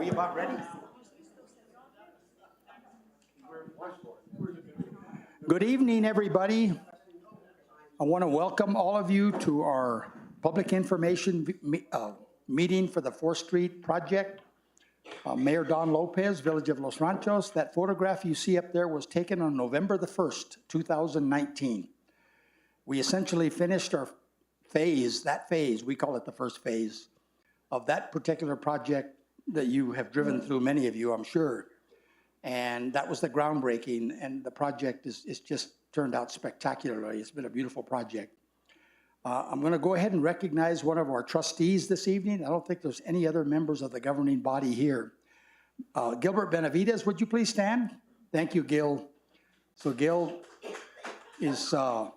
we about ready? Good evening, everybody. I want to welcome all of you to our public information meeting for the 4th Street project. Mayor Don Lopez, Village of Los Ranchos. That photograph you see up there was taken on November the 1st, 2019. We essentially finished our phase, we call it the first phase, of that particular project that you have driven through, many of you, I'm sure. And that was the groundbreaking, and the project is just turned out spectacularly. It's been a beautiful project. I'm going to go ahead and recognize one of our trustees this evening. I don't think there's any other members of the governing body here. Gilbert Benavides, would you please stand? Thank you, Gil. So Gil is a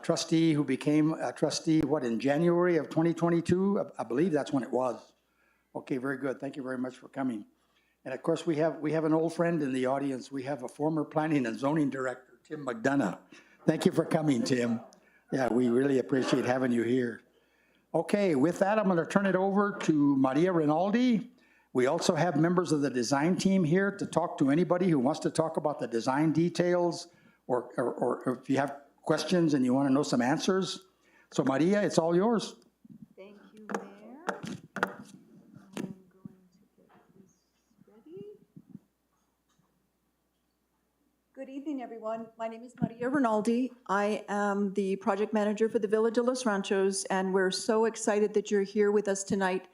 trustee who became a trustee, in January of 2022? I believe that's when it was. Okay, very good. Thank you very much for coming. And of course, we have an old friend in the audience. We have a former planning and zoning director, Tim McDonough. Thank you for coming, Tim. Yeah, we really appreciate having you here. Okay, with that, I'm going to turn it over to Maria Rinaldi. We also have members of the design team here to talk to anybody who wants to talk about the design details, or if you have questions and you want to know some answers. So Maria, it's all yours. Thank you, Mayor. I'm going to get this ready. Good evening, everyone. My name is Maria Rinaldi. I am the project manager for the Village of Los Ranchos, and we're so excited that you're here with us tonight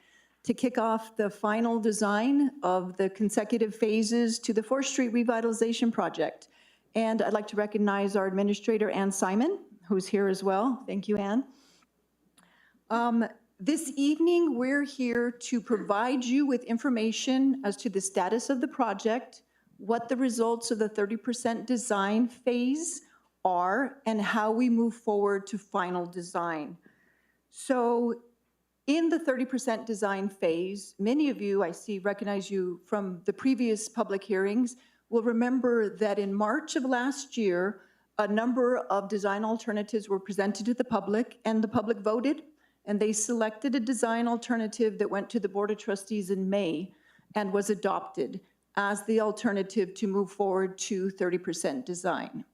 to kick off the final design of the consecutive phases to the 4th Street Revitalization Project. And I'd like to recognize our administrator, Ann Simon, who's here as well. Thank you, Ann. This evening, we're here to provide you with information as to the status of the project, what the results of the 30% design phase are, and how we move forward to final design. So in the 30% design phase, many of you, I see, recognize you from the previous public hearings, will remember that in March of last year, a number of design alternatives were presented to the public, and the public voted, and they selected a design alternative that went to the Board of Trustees in May and was adopted as the alternative to move forward to 30% design.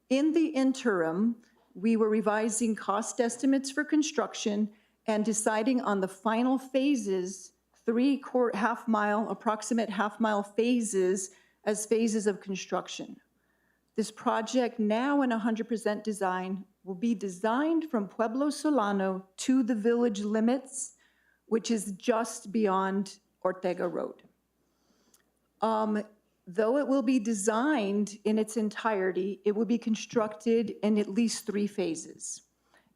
In the interim, we were revising cost estimates for construction and deciding on the final phases, approximate half-mile phases as phases of construction. This project, now in 100% design, will be designed from Pueblo Solano to the village limits, which is just beyond Ortega Road. Though it will be designed in its entirety, it will be constructed in at least 3 phases.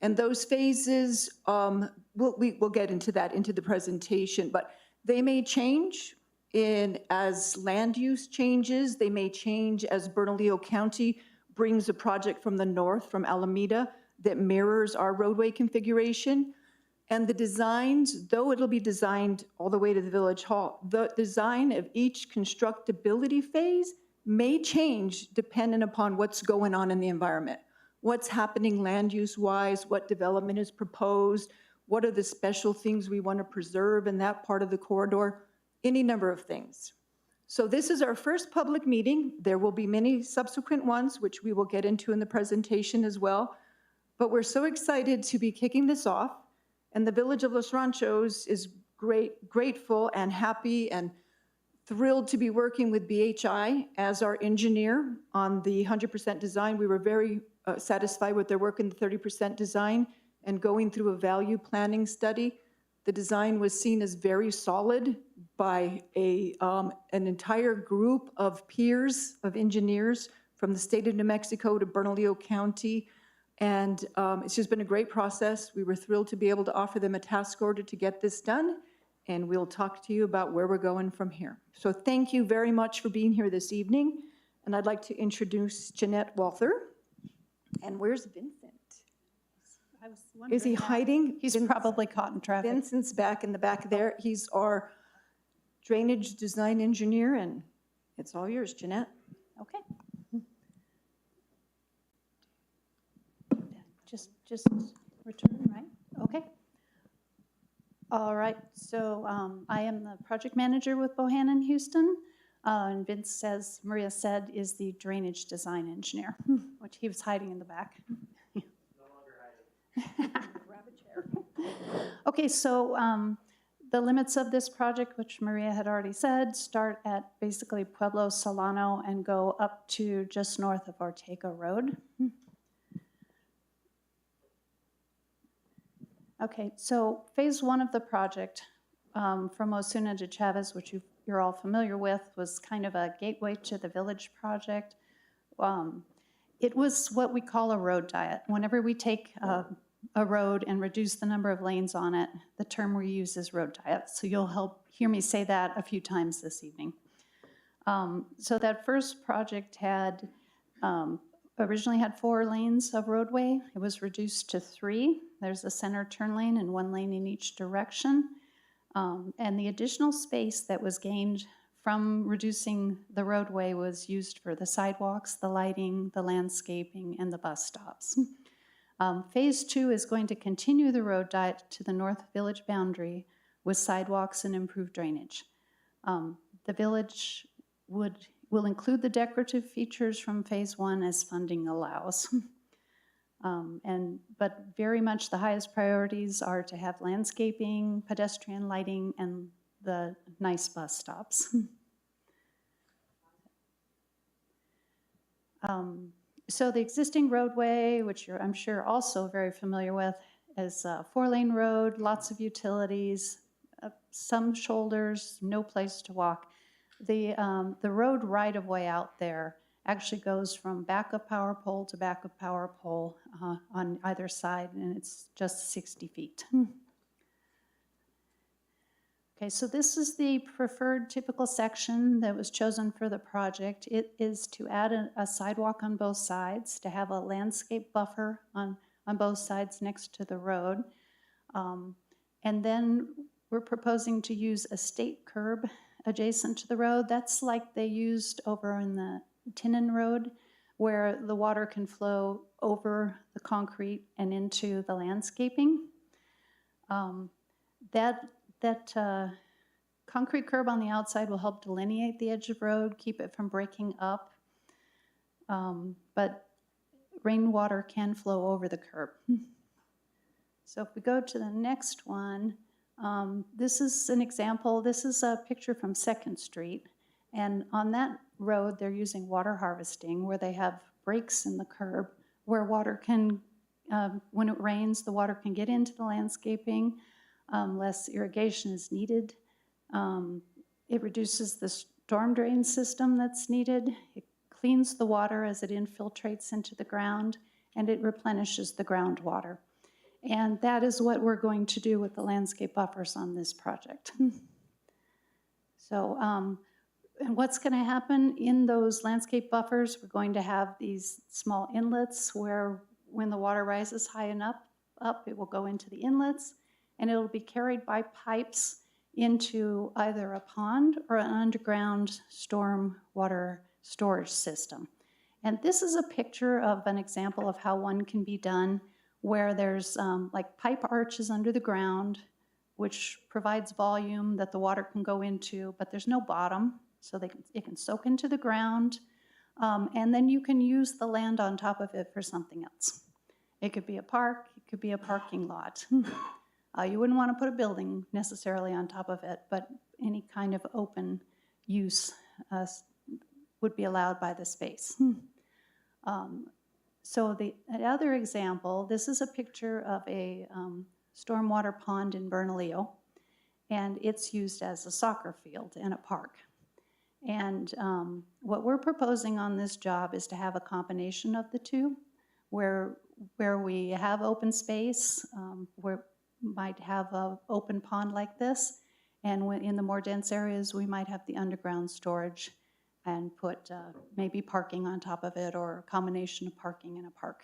And those phases, we'll get into that into the presentation, but they may change as land use changes. They may change as Bernalillo County brings a project from the north, from Alameda, that mirrors our roadway configuration. And the designs, though it'll be designed all the way to the Village Hall, the design of each constructability phase may change depending upon what's going on in the environment. What's happening land use-wise, what development is proposed, what are the special things we want to preserve in that part of the corridor, any number of things. So this is our first public meeting. There will be many subsequent ones, which we will get into in the presentation as well. But we're so excited to be kicking this off. And the Village of Los Ranchos is grateful and happy and thrilled to be working with BHI as our engineer on the 100% design. We were very satisfied with their work in the 30% design and going through a value planning study. The design was seen as very solid by an entire group of peers, of engineers from the state of New Mexico to Bernalillo County. And it's just been a great process. We were thrilled to be able to offer them a task order to get this done. And we'll talk to you about where we're going from here. So thank you very much for being here this evening. And I'd like to introduce Jeanette Walther. And where's Vincent? Is he hiding? He's probably caught in traffic. Vincent's back in the back there. He's our drainage design engineer, and it's all yours, Jeanette. Okay. Just return, right? Okay. All right, so I am the project manager with Bohannon Houston, and Vince, as Maria said, is the drainage design engineer, which he was hiding in the back. No longer hiding. Grab a chair. Okay, so the limits of this project, which Maria had already said, start at basically Pueblo Solano and go up to just north of Ortega Road. Okay, so phase one of the project from Osuna to Chavez, which you're all familiar with, was kind of a gateway to the village project. It was what we call a road diet. Whenever we take a road and reduce the number of lanes on it, the term we use is road diet. So you'll hear me say that a few times this evening. So that first project had originally had 4 lanes of roadway. It was reduced to 3. There's a center turn lane and 1 lane in each direction. And the additional space that was gained from reducing the roadway was used for the sidewalks, the lighting, the landscaping, and the bus stops. Phase 2 is going to continue the road diet to the north village boundary with sidewalks and improved drainage. The village will include the decorative features from phase 1 as funding allows. But very much the highest priorities are to have landscaping, pedestrian lighting, and the nice bus stops. So the existing roadway, which you're, I'm sure, also very familiar with, is a 4-lane road, lots of utilities, some shoulders, no place to walk. The road right-of-way out there actually goes from backup power pole to backup power pole on either side, and it's just 60 feet. Okay, so this is the preferred typical section that was chosen for the project. It is to add a sidewalk on both sides, to have a landscape buffer on both sides next to the road. And then we're proposing to use a state curb adjacent to the road. That's like they used over in the Tinnon Road, where the water can flow over the concrete and into the landscaping. That concrete curb on the outside will help delineate the edge of road, keep it from breaking up. But rainwater can flow over the curb. So if we go to the next one, this is an example. This is a picture from 2nd Street. And on that road, they're using water harvesting, where they have breaks in the curb where water can, when it rains, the water can get into the landscaping. Less irrigation is needed. It reduces the storm drain system that's needed. It cleans the water as it infiltrates into the ground, and it replenishes the groundwater. And that is what we're going to do with the landscape buffers on this project. So, and what's going to happen in those landscape buffers, we're going to have these small inlets where when the water rises high enough up, it will go into the inlets, and it'll be carried by pipes into either a pond or an underground storm water storage system. And this is a picture of an example of how one can be done, where there's like pipe arches under the ground, which provides volume that the water can go into, but there's no bottom, so it can soak into the ground, and then you can use the land on top of it for something else. It could be a park, it could be a parking lot. You wouldn't want to put a building necessarily on top of it, but any kind of open use would be allowed by the space. So the other example, this is a picture of a stormwater pond in Bernalillo, and it's used as a soccer field and a park. And what we're proposing on this job is to have a combination of the two, where we have open space, where we might have an open pond like this, and when in the more dense areas, we might have the underground storage and put maybe parking on top of it, or a combination of parking and a park.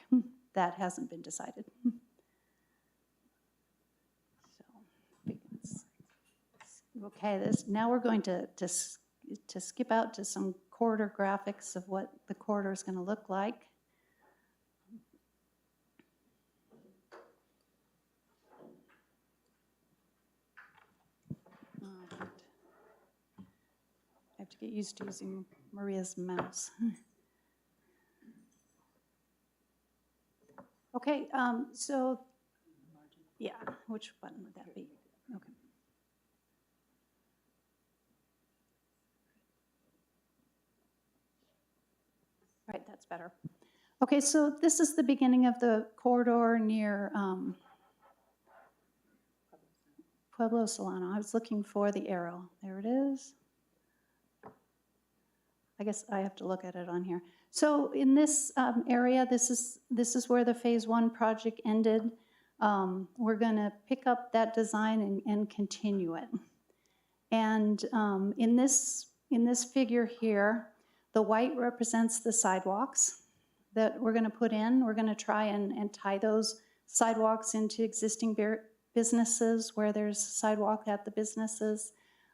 That hasn't been decided. So, okay, now we're going to skip out to some corridor graphics of what the corridor is going to look like. get used to using Maria's mouse. Okay, so, yeah, which button would that be? Okay. All right, that's better. Okay, so this is the beginning of the corridor near Pueblo Solano. I was looking for the arrow. There it is. I guess I have to look at it on here. So in this area, this is where the Phase 1 project ended. We're going to pick up that design and continue it. And in this figure here, the white represents the sidewalks that we're going to put in. We're going to try and tie those sidewalks into existing businesses where there's sidewalk at the businesses.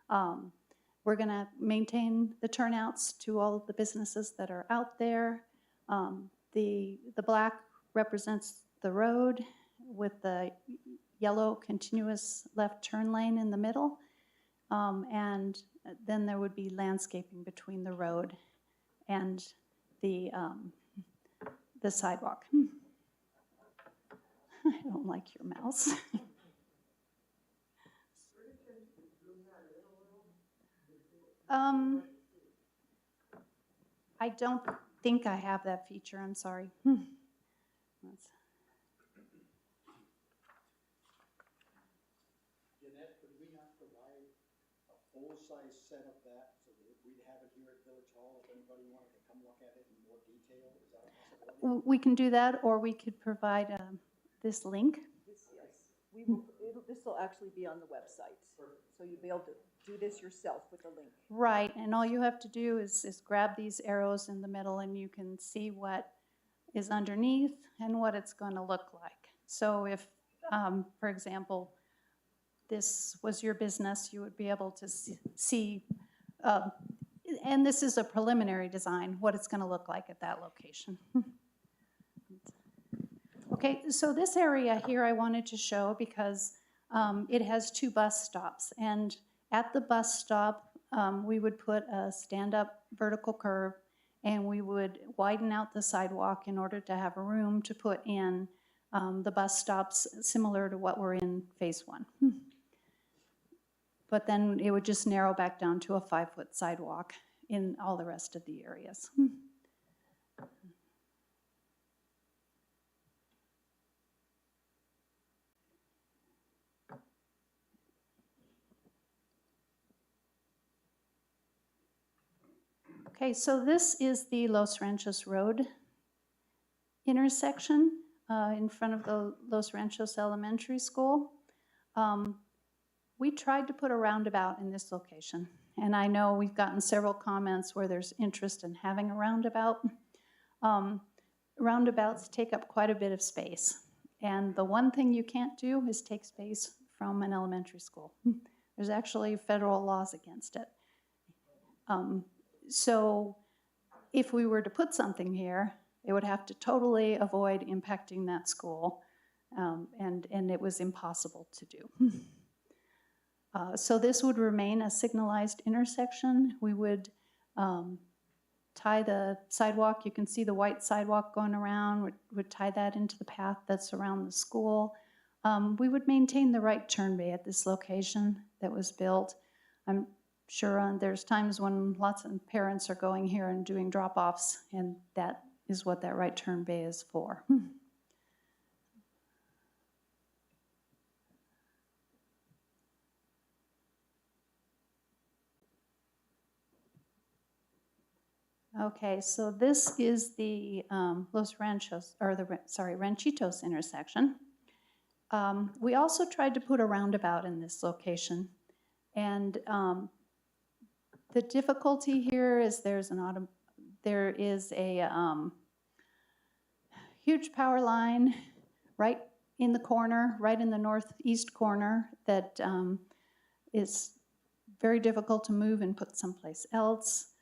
We're going to maintain the turnouts to all of the businesses that are out there. The black represents the road with the yellow continuous left turn lane in the middle. And then there would be landscaping between the road and the sidewalk. I don't like your mouse. I don't think I have that feature, I'm sorry. Jeanette, could we not provide a full-size set of that so that we'd have it here at Village Hall if anybody wanted to come look at it in more detail? Is that a possibility? We can do that, or we could provide this link. Yes, this will actually be on the website. So you'll be able to do this yourself with the link. Right, and all you have to do is grab these arrows in the middle and you can see what is underneath and what it's going to look like. So if, for example, this was your business, you would be able to see, and this is a preliminary design, what it's going to look like at that location. Okay, so this area here I wanted to show because it has 2 bus stops, and at the bus stop we would put a stand-up vertical curb and we would widen out the sidewalk in order to have a room to put in the bus stops similar to what were in Phase 1. But then it would just narrow back down to a 5-foot sidewalk in all the rest of the areas. Okay, so this is the Los Ranchos Road intersection in front of the Los Ranchos Elementary School. We tried to put a roundabout in this location, and I know we've gotten several comments where there's interest in having a roundabout. Roundabouts take up quite a bit of space, and the one thing you can't do is take space from an elementary school. There's actually federal laws against it. So if we were to put something here, it would have to totally avoid impacting that school, and it was impossible to do. So this would remain a signalized intersection. We would tie the sidewalk. You can see the white sidewalk going around. Would tie that into the path that's around the school. We would maintain the right turn bay at this location that was built. I'm sure there's times when lots of parents are going here and doing drop-offs, and that is what that right turn bay is for. Okay, so this is the Los Ranchos, or Ranchitos intersection. We also tried to put a roundabout in this location, and the difficulty here is there is a huge power line right in the corner, right in the northeast corner, that is very difficult to move and put someplace else.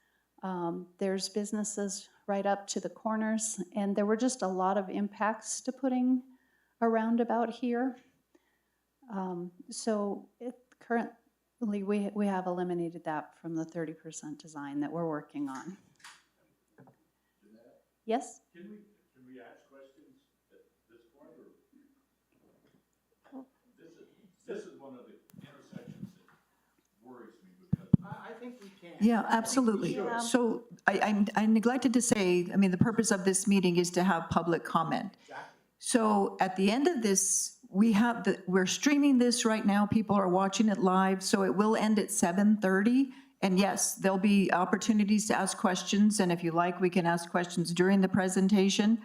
There's businesses right up to the corners, and there were just a lot of impacts to putting a roundabout here. So it We have eliminated that from the 30% design that we're working on. Yes? Can we ask questions at this point, or? This is one of the intersections that worries me because. I think we can. Yeah, absolutely. should. So I neglected to say, I mean, the purpose of this meeting is to have public comment. So at the end of this, we're streaming this right now. People are watching it live, so it will end at 7:30. And yes, there'll be opportunities to ask questions, and if you like, we can ask questions during the presentation.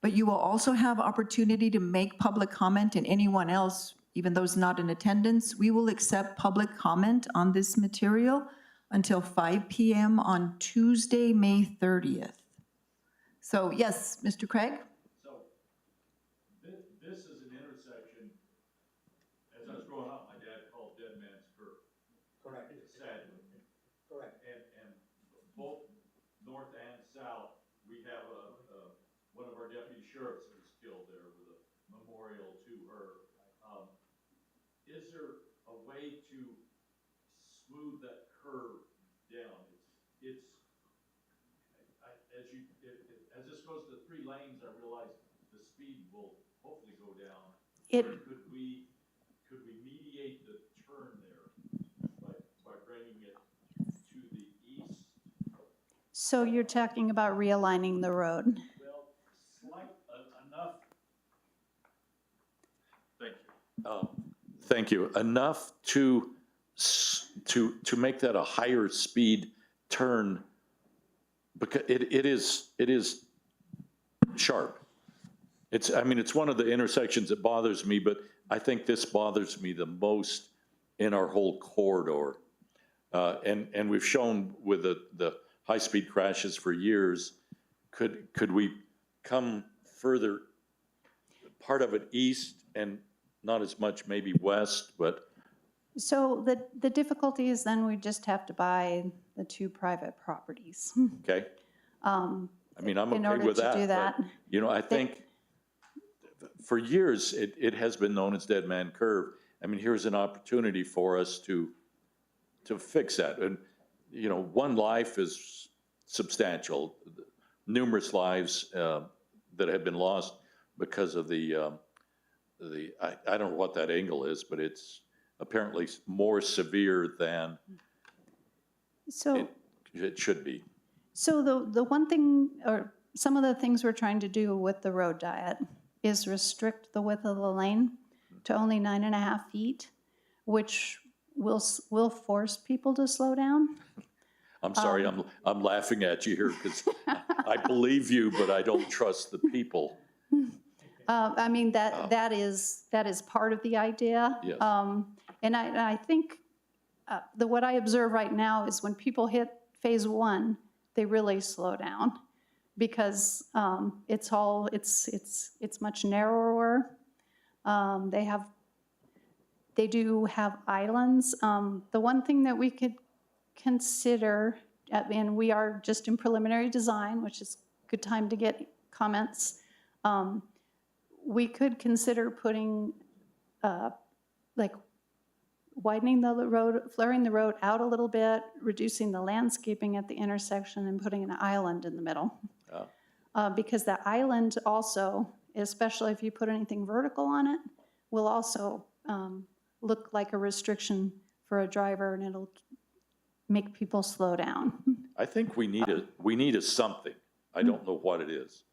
But you will also have opportunity to make public comment, and anyone else, even those not in attendance, we will accept public comment on this material until 5 p.m. on Tuesday, May 30th. So yes, Mr. Craig? So this is an intersection, as I was growing up, my dad called Dead Man's Curve. Correct. Sadly. Correct. And both north and south, we have one of our deputy sheriffs that was killed there with a memorial to her. Is there a way to smooth that curve down? As this goes to 3 lanes, I realize the speed will hopefully go down. Could we mediate the turn there by bringing it to the east? So you're talking about realigning the road. Well, enough. Thank you. Enough to make that a higher speed turn, because it is sharp. It's one of the intersections that bothers me, but I think this bothers me the most in our whole corridor. And we've shown with the high-speed crashes for years, could we come further, part of it east and not as much maybe west, but. So the difficulty is then we just have to buy the 2 private properties. Okay. I'm in okay order with to that. do that. But, I think for years, it has been known as Dead Man Curve. Here's an opportunity for us to fix that. And, one life is substantial. Numerous lives that have been lost because of I don't know what that angle is, but it's apparently more severe than So, it should be. so the one thing, or some of the things we're trying to do with the road diet is restrict the width of the lane to only 9.5 feet, which will force people to slow down. I'm sorry, I'm laughing at you here because I believe you, but I don't trust the people. That is part of the idea. Yes. And I think what I observe right now is when people hit phase 1, they really slow down because it's much narrower. They do have islands. The one thing that we could consider, and we are just in preliminary design, which is a good time to get comments. We could consider putting, widening the road, flaring the road out a little bit, reducing the landscaping at the intersection, and putting an island in the middle. Because the island also, especially if you put anything vertical on it, will also look like a restriction for a driver, and it'll make people slow down. I think we need a something. I don't know what it is.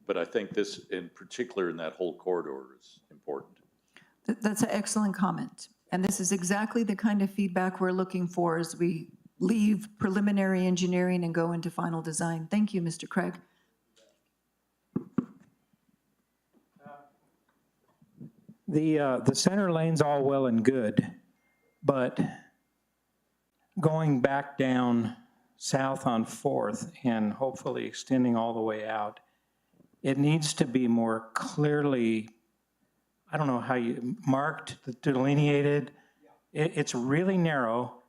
But I think this, in particular, in that whole corridor is important. That's an excellent comment. And this is exactly the kind of feedback we're looking for as we leave preliminary engineering and go into final design. Thank you, Mr. Craig. The center lane's all well and good, but going back down south on 4th and hopefully extending all the way out, it needs to be more clearly, I don't know how you marked, delineated. It's really narrow,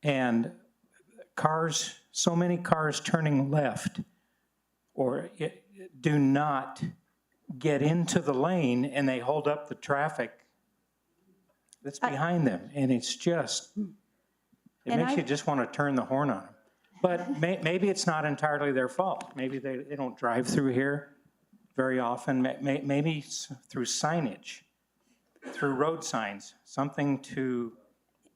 and cars, so many cars turning left or do not get into the lane, and they hold up the traffic. that's behind them, and it's just, it And makes I- you just want to turn the horn on them. But maybe it's not entirely their fault. Maybe they don't drive through here very often. Maybe it's through signage, through road signs, something to,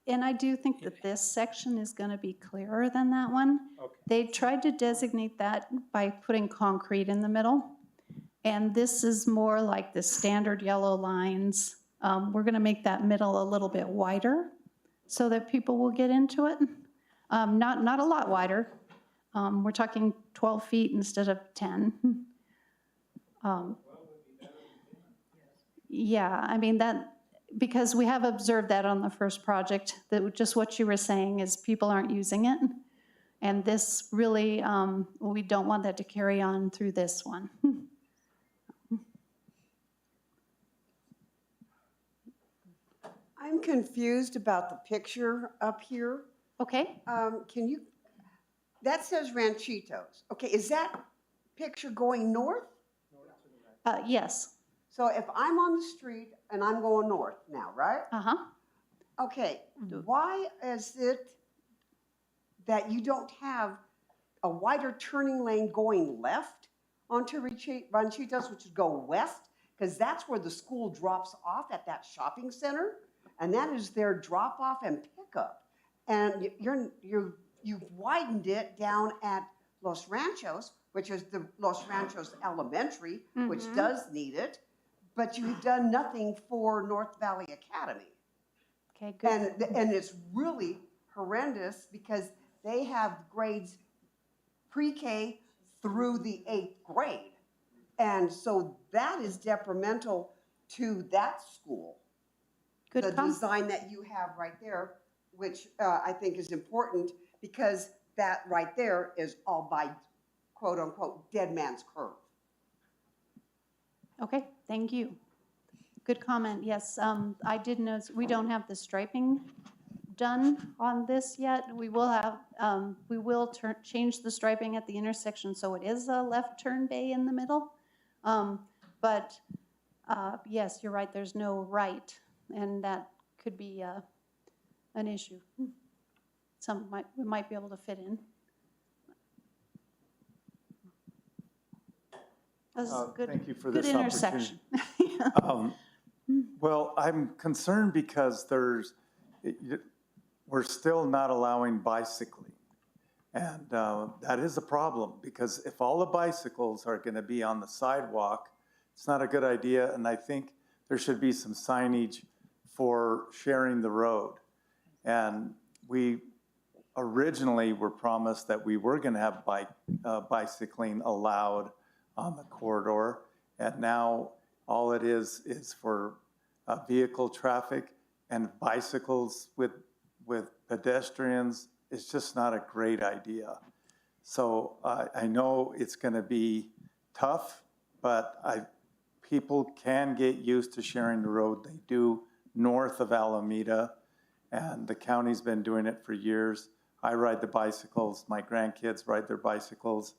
And I do think that this section is going to be clearer than that one. Okay. They tried to designate that by putting concrete in the middle. And this is more like the standard yellow lines. We're going to make that middle a little bit wider so that people will get into it. Not a lot wider. We're talking 12 feet instead of 10. Yeah, I mean, that, because we have observed that on the first project, that just what you were saying is people aren't using it. And this really, we don't want that to carry on through this one. I'm confused about the picture up here. Okay, Can you, that says Ranchitos. Okay, is that picture going north? yes, So if I'm on the street and I'm going north now, right? uh-huh. Okay, why is it that you don't have a wider turning lane going left onto Ranchitos, which would go west? Because that's where the school drops off at that shopping center, and that is their drop off and pickup. And you've widened it down at Los Ranchos, which is the Los Ranchos Elementary, which does need it, but you've done nothing for North Valley Academy. Okay, good. And it's really horrendous because they have grades pre-K through the 8th grade. And so that is detrimental to that school. The Good comment. design that you have right there, which I think is important because that right there is all by quote unquote dead man's curve. Okay, thank you. Good comment, yes. I did notice, we don't have the striping done on this yet. We will have, change the striping at the intersection so it is a left turn bay in the middle. But yes, you're right, there's no right, and that could be an issue. We might be able to fit in. This is a good, Thank you for good this intersection. Well, I'm concerned because we're still not allowing bicycling. And that is a problem because if all the bicycles are going to be on the sidewalk, it's not a good idea. And I think there should be some signage for sharing the road. And we originally were promised that we were going to have bicycling allowed on the corridor. And now all it is for vehicle traffic, and bicycles with pedestrians. It's just not a great idea. So I know it's going to be tough, but people can get used to sharing the road. They do north of Alameda, and the county's been doing it for years. I ride the bicycles. My grandkids ride their bicycles,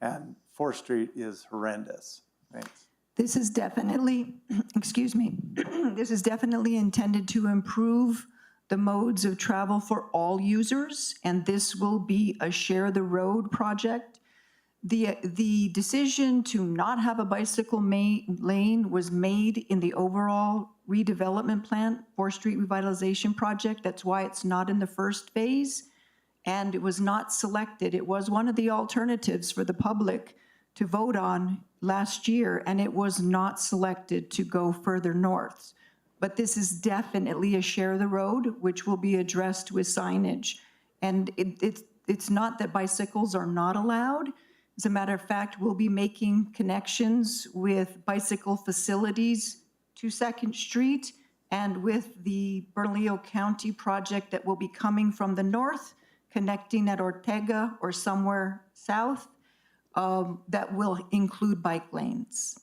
and 4th Street is horrendous. Thanks. This is definitely, excuse me, this is definitely intended to improve the modes of travel for all users, and this will be a share the road project. The decision to not have a bicycle lane was made in the overall redevelopment plan, 4th Street Revitalization Project. That's why it's not in the first phase, and it was not selected. It was one of the alternatives for the public to vote on last year, and it was not selected to go further north. But this is definitely a share the road, which will be addressed with signage. And it's not that bicycles are not allowed. As a matter of fact, we'll be making connections with bicycle facilities to 2nd Street and with the Bernalillo County project that will be coming from the north, connecting at Ortega or somewhere south, that will include bike lanes.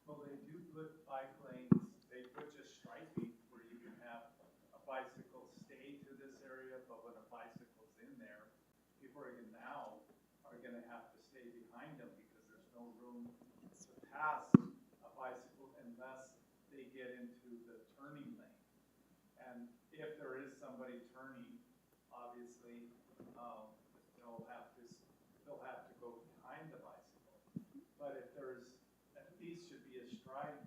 Well, they do put bike lanes, they put just striping where you can have a bicycle stay to this area, but when a bicycle's in there, people are gonna have to stay behind them because there's no room to pass a bicycle unless they get into the turning lane. if there is somebody turning, obviously, they'll have to go behind the bicycle. But if there's, at least should be a stride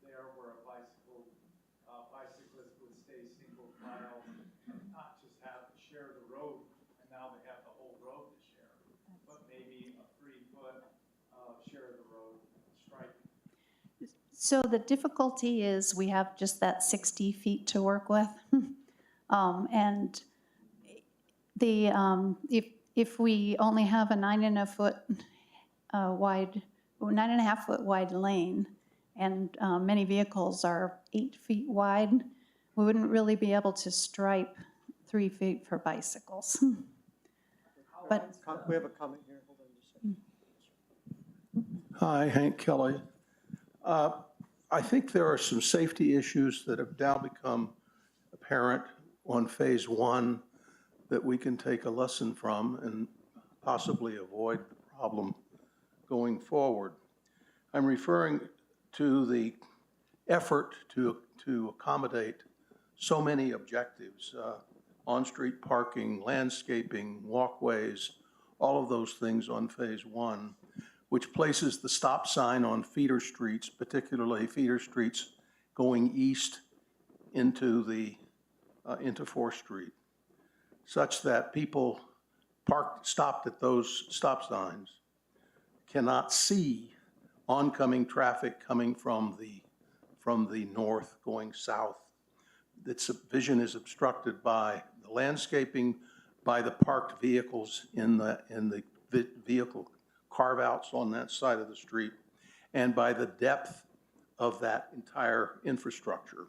there where a bicyclist would stay single file, not just share the road, and now they have the whole road to share, but maybe a 3-foot, share the road stripe. So the difficulty is we have just that 60 feet to work with. And if we only have a 9.5 foot wide lane, and many vehicles are 8 feet wide, we wouldn't really be able to stripe 3 feet for bicycles. But We have a comment here, hold on just a second. Hi, Hank Kelly. I think there are some safety issues that have now become apparent on Phase 1 that we can take a lesson from and possibly avoid the problem going forward. I'm referring to the effort to accommodate so many objectives, on-street parking, landscaping, walkways, all of those things on Phase 1, which places the stop sign on feeder streets, particularly feeder streets going east into 4th Street, such that people stopped at those stop signs cannot see oncoming traffic coming from the north going south. Its vision is obstructed by the landscaping, by the parked vehicles in the vehicle carve-outs on that side of the street, and by the depth of that entire infrastructure.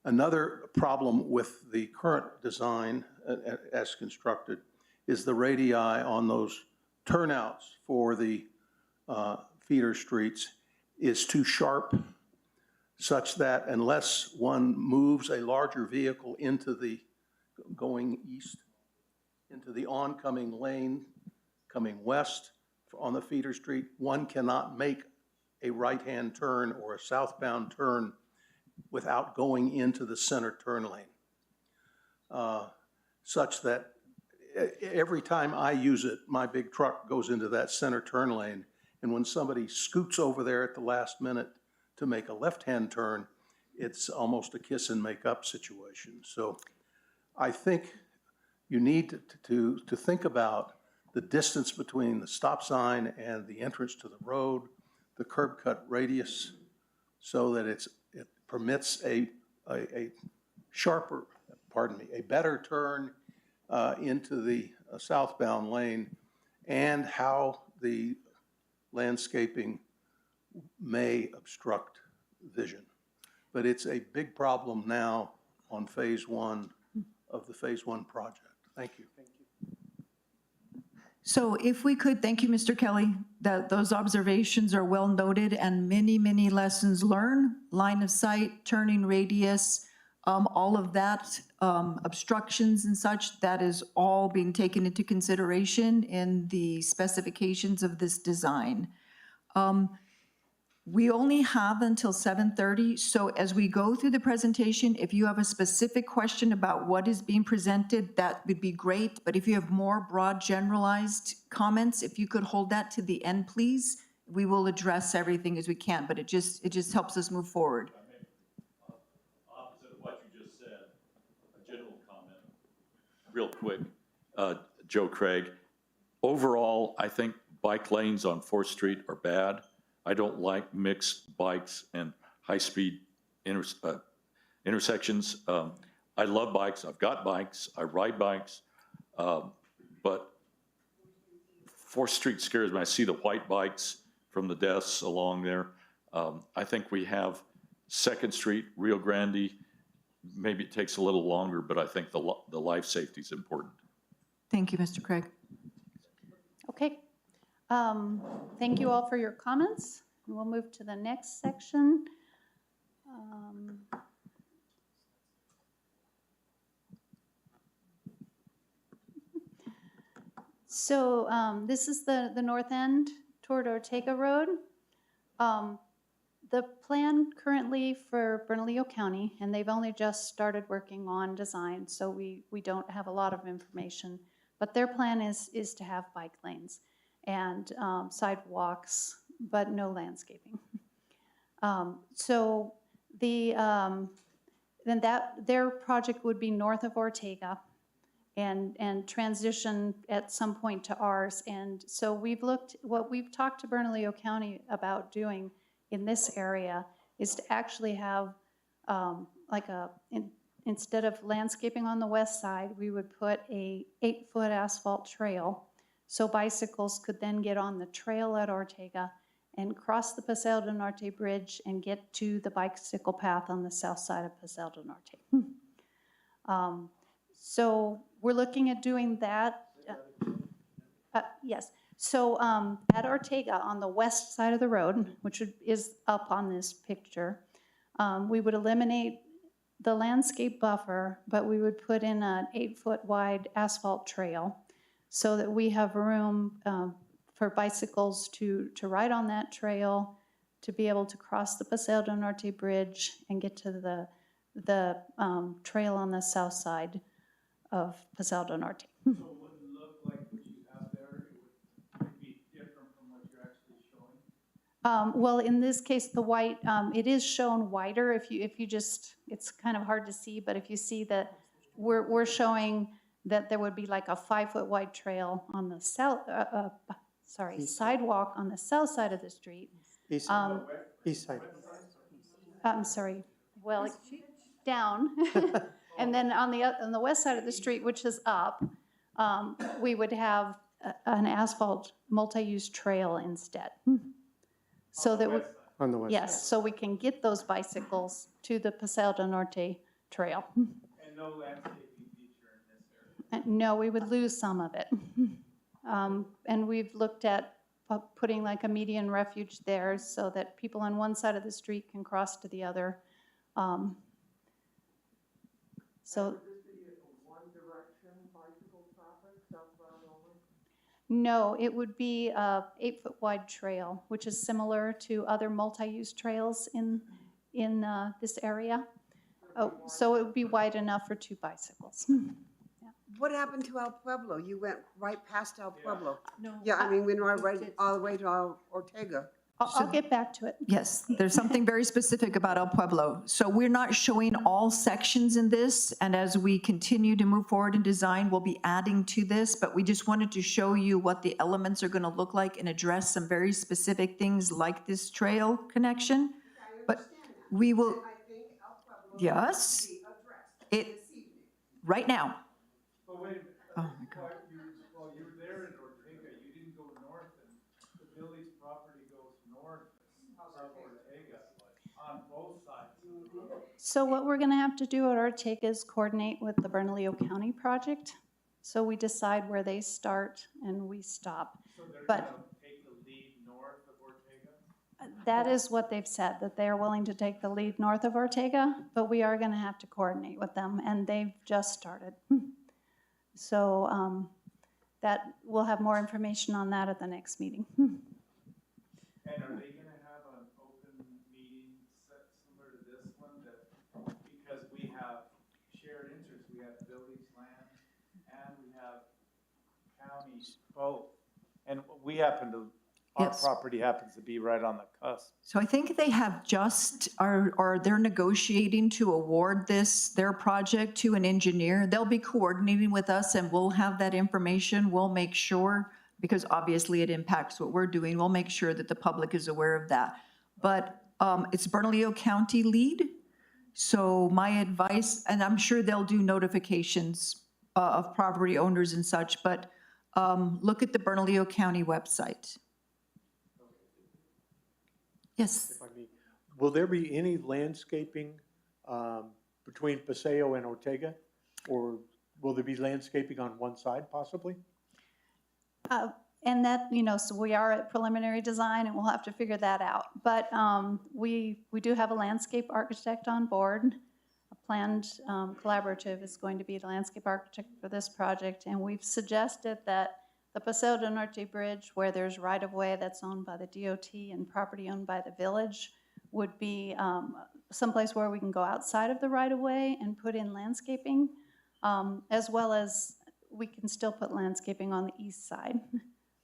Another problem with the current design as constructed is the radii on those turnouts for the feeder streets is too sharp, such that unless one moves a larger vehicle into the going east, into the oncoming lane coming west on the feeder street, one cannot make a right-hand turn or a southbound turn without going into the center turn lane. Such that every time I use it, my big truck goes into that center turn lane, and when somebody scoots over there at the last minute to make a left-hand turn, it's almost a kiss and make up situation. So I think you need to think about the distance between the stop sign and the entrance to the road, the curb cut radius, so that it permits a better turn into the southbound lane, and how the landscaping may obstruct vision. But it's a big problem now on Phase 1 of the Phase 1 project. Thank you. So if we could, thank you, Mr. Kelly, that those observations are well noted and many, many lessons learned, line of sight, turning radius, all of that, obstructions and such, that is all being taken into consideration in the specifications of this design. We only have until 7:30, so as we go through the presentation, if you have a specific question about what is being presented, that would be great. But if you have more broad generalized comments, if you could hold that to the end, please. We will address everything as we can, but it just helps us move forward. Opposite of what you just said, a general comment, real quick, Joe Craig. Overall, I think bike lanes on 4th Street are bad. I don't like mixed bikes and high-speed intersections. I love bikes. I've got bikes. I ride bikes. But 4th Street scares me. I see the white bikes from the desks along there. I think we have 2nd Street, Rio Grande. Maybe it takes a little longer, but I think the life safety is important. Thank you, Mr. Craig. Okay. Thank you all for your comments. We'll move to the next section. So this is the north end toward Ortega Road. The plan currently for Bernalillo County, and they've only just started working on design, so we don't have a lot of information. But their plan is to have bike lanes and sidewalks, but no landscaping. So then their project would be north of Ortega and transition at some point to ours. And so what we've talked to Bernalillo County about doing in this area is to actually have instead of landscaping on the west side, we would put a 8-foot asphalt trail. So bicycles could then get on the trail at Ortega and cross the Paseo del Norte Bridge and get to the bicycle path on the south side of Paseo del Norte. So we're looking at doing that. Yes. So at Ortega, on the west side of the road, which is up on this picture, we would eliminate the landscape buffer, but we would put in an 8-foot wide asphalt trail so that we have room for bicycles to ride on that trail, to be able to cross the Paseo del Norte Bridge and get to the trail on the south side of Paseo del Norte. So it wouldn't look like what you have there, it would be different from what you're actually showing? Well, in this case, the white, it is shown wider. If you just, it's kind of hard to see, but if you see that we're showing that there would be like a 5-foot wide trail on the south, sidewalk on the south side of the street. East side. I'm sorry, well, down. And then on the west side of the street, which is up, we would have an asphalt multi-use trail instead. So that, On the west. yes, so we can get those bicycles to the Paseo del Norte trail. And no landscaping feature in this area? No, we would lose some of it. And we've looked at putting like a median refuge there so that people on one side of the street can cross to the other. So. No, it would be a 8-foot wide trail, which is similar to other multi-use trails in this area. Oh, so it would be wide enough for 2 bicycles. What happened to El Pueblo? You went right past El Pueblo. No. Yeah, I mean, we went right all the way to Ortega. I'll get back to it. Yes, there's something very specific about El Pueblo. So we're not showing all sections in this, and as we continue to move forward in design, we'll be adding to this, but we just wanted to show you what the elements are going to look like and address some very specific things like this trail connection. But we will, yes, right now. But wait a minute. Oh, my God. While you were there in Ortega, you didn't go north, and the village property goes north of Ortega on both sides of the road. So what we're gonna have to do at Ortega is coordinate with the Bernalillo County project. So we decide where they start and we stop. So they're But gonna take the lead north of Ortega? that is what they've said, that they are willing to take the lead north of Ortega, but we are gonna have to coordinate with them, and they've just started. So that, we'll have more information on that at the next meeting. And are they gonna have an open meeting similar to this one, that, because we have shared interests, we have village land and we have counties both. And we happen to, our Yes. property happens to be right on the cusp. So I think they have just, or they're negotiating to award their project to an engineer. They'll be coordinating with us and we'll have that information. We'll make sure, because obviously it impacts what we're doing, we'll make sure that the public is aware of that. But it's Bernalillo County lead. So my advice, and I'm sure they'll do notifications of property owners and such, but look at the Bernalillo County website. Yes. If I may. Will there be any landscaping between Paseo and Ortega? Or will there be landscaping on one side possibly? And that, so we are at preliminary design and we'll have to figure that out. But we do have a landscape architect on board. A planned collaborative is going to be the landscape architect for this project. And we've suggested that the Paseo del Norte Bridge, where there's right-of-way that's owned by the DOT and property owned by the village, would be someplace where we can go outside of the right-of-way and put in landscaping, as well as we can still put landscaping on the east side.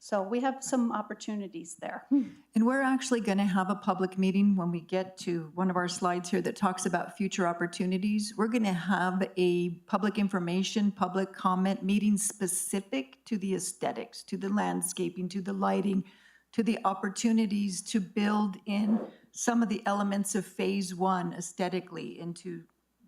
So we have some opportunities there. And we're actually going to have a public meeting when we get to one of our slides here that talks about future opportunities. We're going to have a public information, public comment meeting specific to the aesthetics, to the landscaping, to the lighting, to the opportunities to build in some of the elements of Phase 1 aesthetically into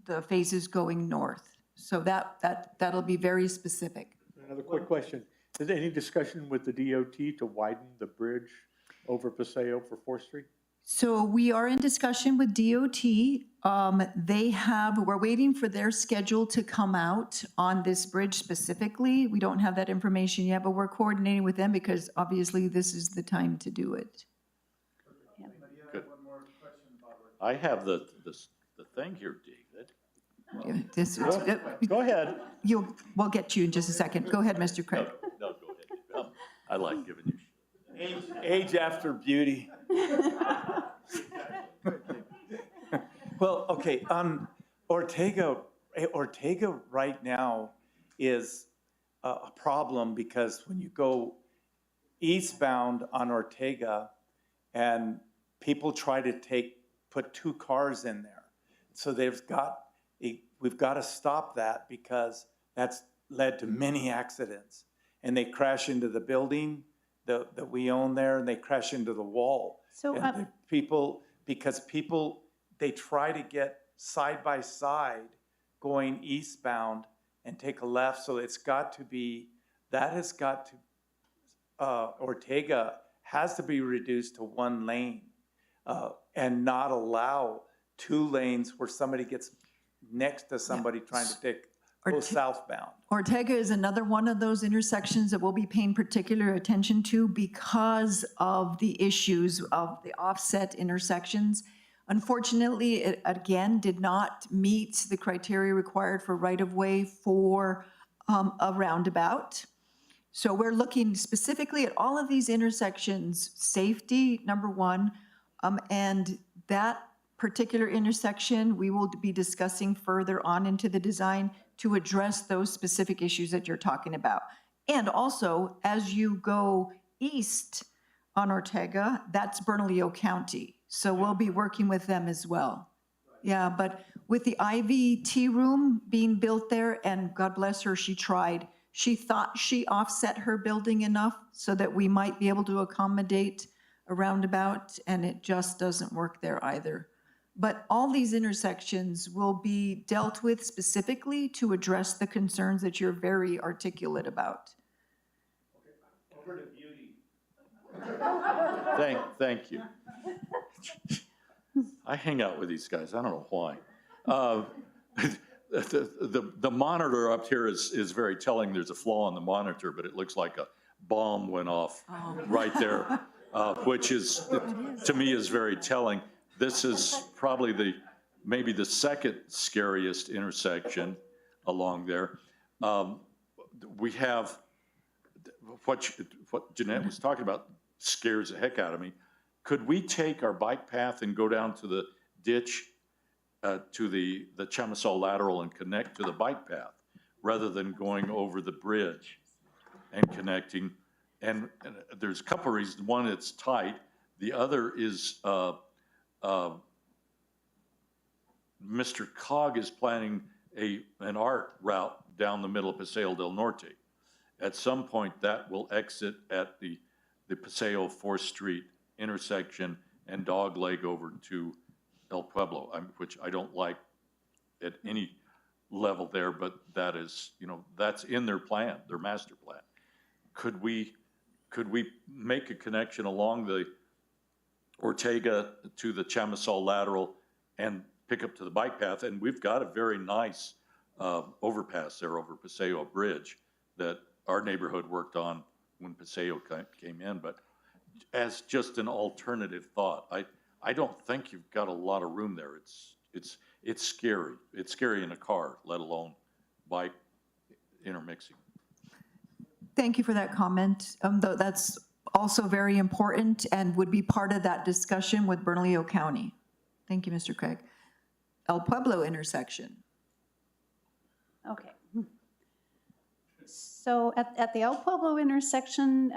the phases going north. So that'll be very specific. Another quick question. Is there any discussion with the DOT to widen the bridge over Paseo for 4th Street? So we are in discussion with DOT. We're waiting for their schedule to come out on this bridge specifically. We don't have that information yet, but we're coordinating with them because obviously this is the time to do it. Good. I have the thing here, David. Go ahead. We'll get to you in just a second. Go ahead, Mr. Craig. No, go ahead. I like giving you. Age after beauty. Well, okay, Ortega right now is a problem because when you go eastbound on Ortega and people try to put 2 cars in there. So we've got to stop that because that's led to many accidents. And they crash into the building that we own there, and they crash into the wall. So And they try to get side by side going eastbound and take a left. So Ortega has to be reduced to 1 lane and not allow 2 lanes where somebody gets next to somebody trying to go southbound. Ortega is another one of those intersections that we'll be paying particular attention to because of the issues of the offset intersections. Unfortunately, it again did not meet the criteria required for right-of-way for a roundabout. So we're looking specifically at all of these intersections, safety, number 1, and that particular intersection, we will be discussing further on into the design to address those specific issues that you're talking about. And also, as you go east on Ortega, that's Bernalillo County. So we'll be working with them as well. Yeah, but with the IVT room being built there, and God bless her, she tried. She thought she offset her building enough so that we might be able to accommodate a roundabout, and it just doesn't work there either. But all these intersections will be dealt with specifically to address the concerns that you're very articulate about. Over to beauty. Thank you. I hang out with these guys. I don't know why. The monitor up here is very telling. There's a flaw in the monitor, but it looks like a bomb went off right there, which is, to me, is very telling. This is probably maybe the second scariest intersection along there. We have what Jeanette was talking about scares the heck out of me. Could we take our bike path and go down to the ditch to the Chamisal lateral and connect to the bike path rather than going over the bridge and connecting? And there's a couple of reasons. One, it's tight. The other is Mr. Cog is planning an art route down the middle of Paseo del Norte. At some point, that will exit at the Paseo 4th Street intersection and dogleg over to El Pueblo, which I don't like at any level there, but that is, that's in their plan, their master plan. Could we make a connection along the Ortega to the Chamisal lateral and pick up to the bike path? And we've got a very nice overpass there over Paseo Bridge that our neighborhood worked on when Paseo came in. But as just an alternative thought, I don't think you've got a lot of room there. It's scary. It's scary in a car, let alone bike intermixing. Thank you for that comment. Though that's also very important and would be part of that discussion with Bernalillo County. Thank you, Mr. Craig. El Pueblo intersection. Okay. So at the El Pueblo intersection,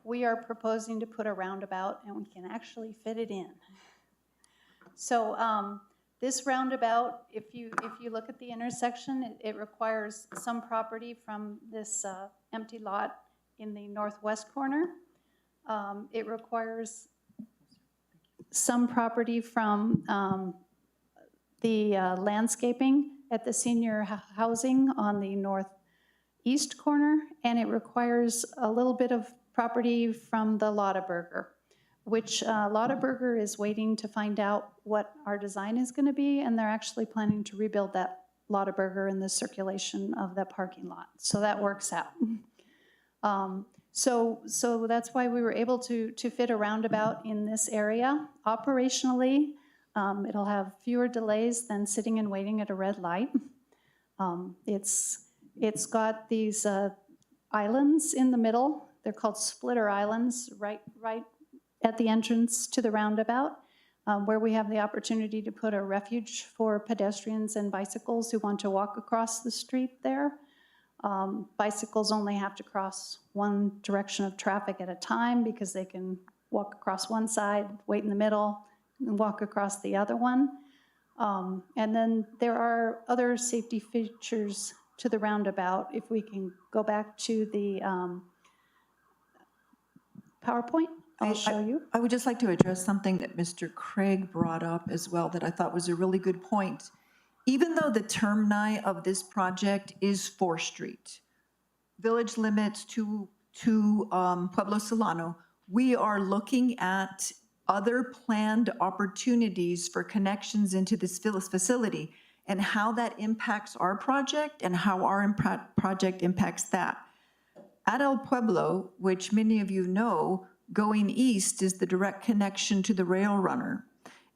we are proposing to put a roundabout, and we can actually fit it in. So this roundabout, if you look at the intersection, it requires some property from this empty lot in the northwest corner. It requires some property from the landscaping at the senior housing on the northeast corner, and it requires a little bit of property from the Lottaburger, which Lottaburger is waiting to find out what our design is going to be, and they're actually planning to rebuild that Lottaburger in the circulation of that parking lot. So that works out. So that's why we were able to fit a roundabout in this area. Operationally, it'll have fewer delays than sitting and waiting at a red light. It's got these islands in the middle. They're called splitter islands right at the entrance to the roundabout, where we have the opportunity to put a refuge for pedestrians and bicycles who want to walk across the street there. Bicycles only have to cross one direction of traffic at a time because they can walk across one side, wait in the middle, and walk across the other one. And then there are other safety features to the roundabout. If we can go back to the PowerPoint, I'll show you. I would just like to address something that Mr. Craig brought up as well that I thought was a really good point. Even though the termini of this project is 4th Street, village limits to Pueblo Solano, we are looking at other planned opportunities for connections into this facility and how that impacts our project and how our project impacts that. At El Pueblo, which many of you know, going east is the direct connection to the rail runner.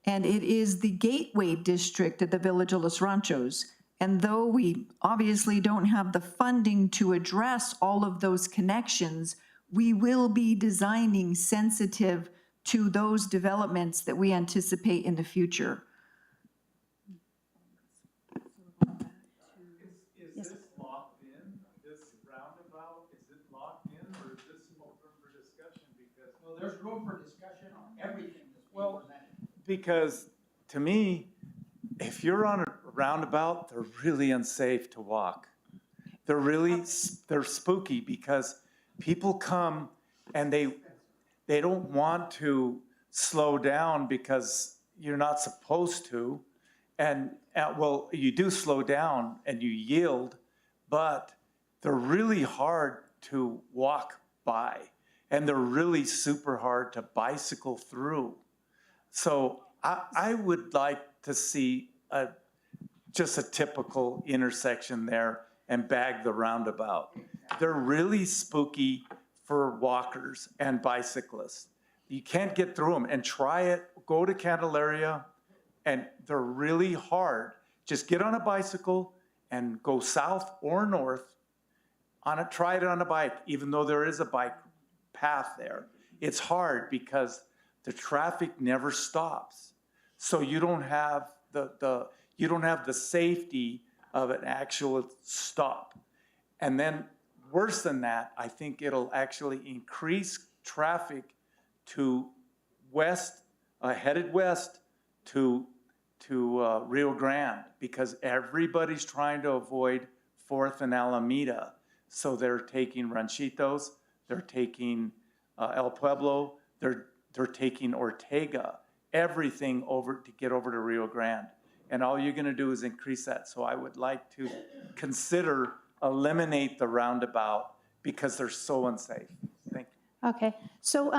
And it is the gateway district of the Village of Los Ranchos. And though we obviously don't have the funding to address all of those connections, we will be designing sensitive to those developments that we anticipate in the future. Is this locked in, this roundabout, is it locked in, or is this open for discussion? Because, Well, there's room for discussion on everything that's being well, presented. because to me, if you're on a roundabout, they're really unsafe to walk. They're spooky because people come and they don't want to slow down because you're not supposed to. And well, you do slow down and you yield, but they're really hard to walk by, and they're really super hard to bicycle through. So I would like to see just a typical intersection there and bag the roundabout. They're really spooky for walkers and bicyclists. You can't get through them, and try it, go to Candelaria, and they're really hard. Just get on a bicycle and go south or north try it on a bike, even though there is a bike path there. It's hard because the traffic never stops. So you don't have the safety of an actual stop. And then worse than that, I think it'll actually increase traffic to west, headed west to Rio Grande, because everybody's trying to avoid 4th and Alameda. So they're taking Ranchitos, they're taking El Pueblo, they're taking Ortega, everything over to get over to Rio Grande. And all you're gonna do is increase that. So I would like to consider eliminate the roundabout because they're so unsafe. Thank you. Okay, so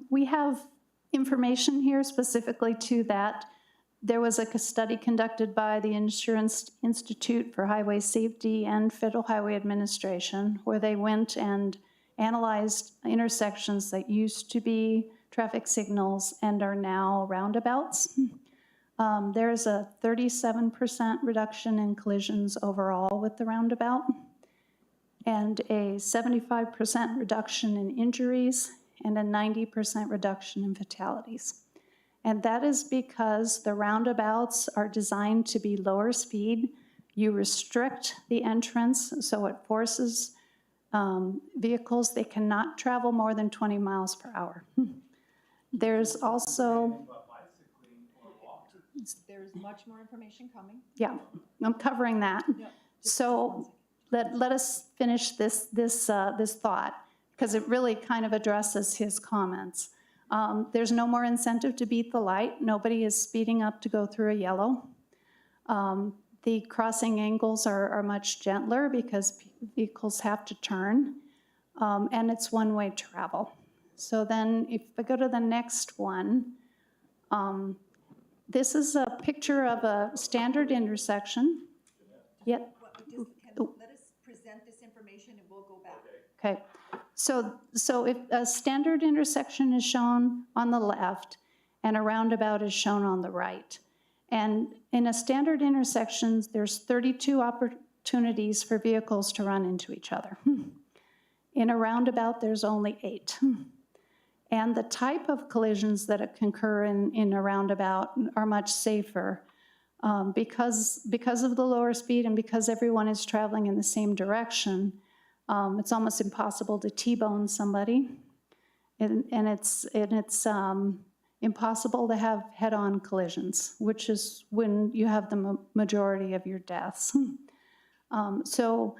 we have information here specifically to that. There was a study conducted by the Insurance Institute for Highway Safety and Federal Highway Administration, where they went and analyzed intersections that used to be traffic signals and are now roundabouts. There's a 37% reduction in collisions overall with the roundabout, and a 75% reduction in injuries, and a 90% reduction in fatalities. And that is because the roundabouts are designed to be lower speed. You restrict the entrance, so it forces vehicles, they cannot travel more than 20 miles per hour. There's also, There's much more information coming. yeah, I'm covering that. So let us finish this thought, because it really kind of addresses his comments. There's no more incentive to beat the light. Nobody is speeding up to go through a yellow. The crossing angles are much gentler because vehicles have to turn, and it's one-way travel. So then if I go to the next one, this is a picture of a standard intersection. Yep. Let us present this information and we'll go back. Okay, so if a standard intersection is shown on the left and a roundabout is shown on the right, and in a standard intersection, there's 32 opportunities for vehicles to run into each other. In a roundabout, there's only 8. And the type of collisions that occur in a roundabout are much safer because of the lower speed and because everyone is traveling in the same direction. It's almost impossible to T-bone somebody, and it's impossible to have head-on collisions, which is when you have the majority of your deaths. So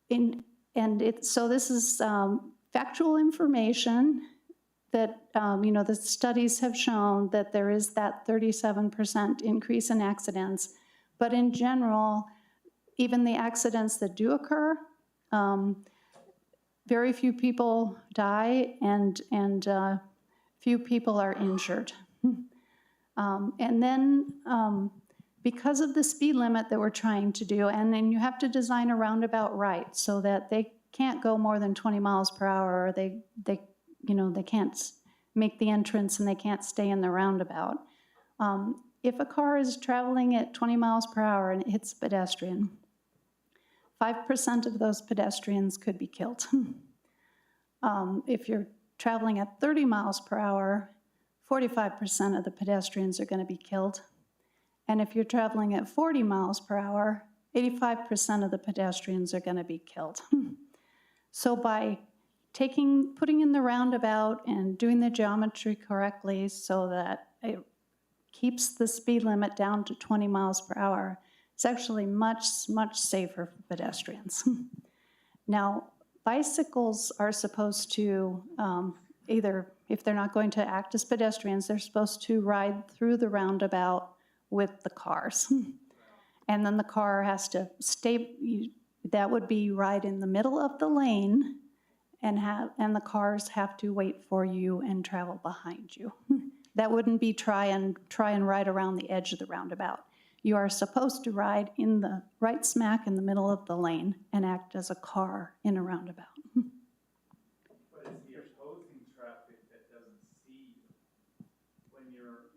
this is factual information that the studies have shown that there is that 37% increase in accidents, but in general, even the accidents that do occur, very few people die and few people are injured. And then because of the speed limit that we're trying to do, and then you have to design a roundabout right so that they can't go more than 20 miles per hour, or they can't make the entrance and they can't stay in the roundabout. If a car is traveling at 20 miles per hour and it hits a pedestrian, 5% of those pedestrians could be killed. If you're traveling at 30 miles per hour, 45% of the pedestrians are going to be killed. And if you're traveling at 40 miles per hour, 85% of the pedestrians are going to be killed. So by putting in the roundabout and doing the geometry correctly so that it keeps the speed limit down to 20 miles per hour, it's actually much, much safer for pedestrians. Now, bicycles are supposed to either, if they're not going to act as pedestrians, they're supposed to ride through the roundabout with the cars. And then the car has to stay, that would be right in the middle of the lane, and the cars have to wait for you and travel behind you. That wouldn't be try and ride around the edge of the roundabout. You are supposed to ride in the right smack in the middle of the lane and act as a car in a roundabout. But it's the opposing traffic that doesn't see you when you're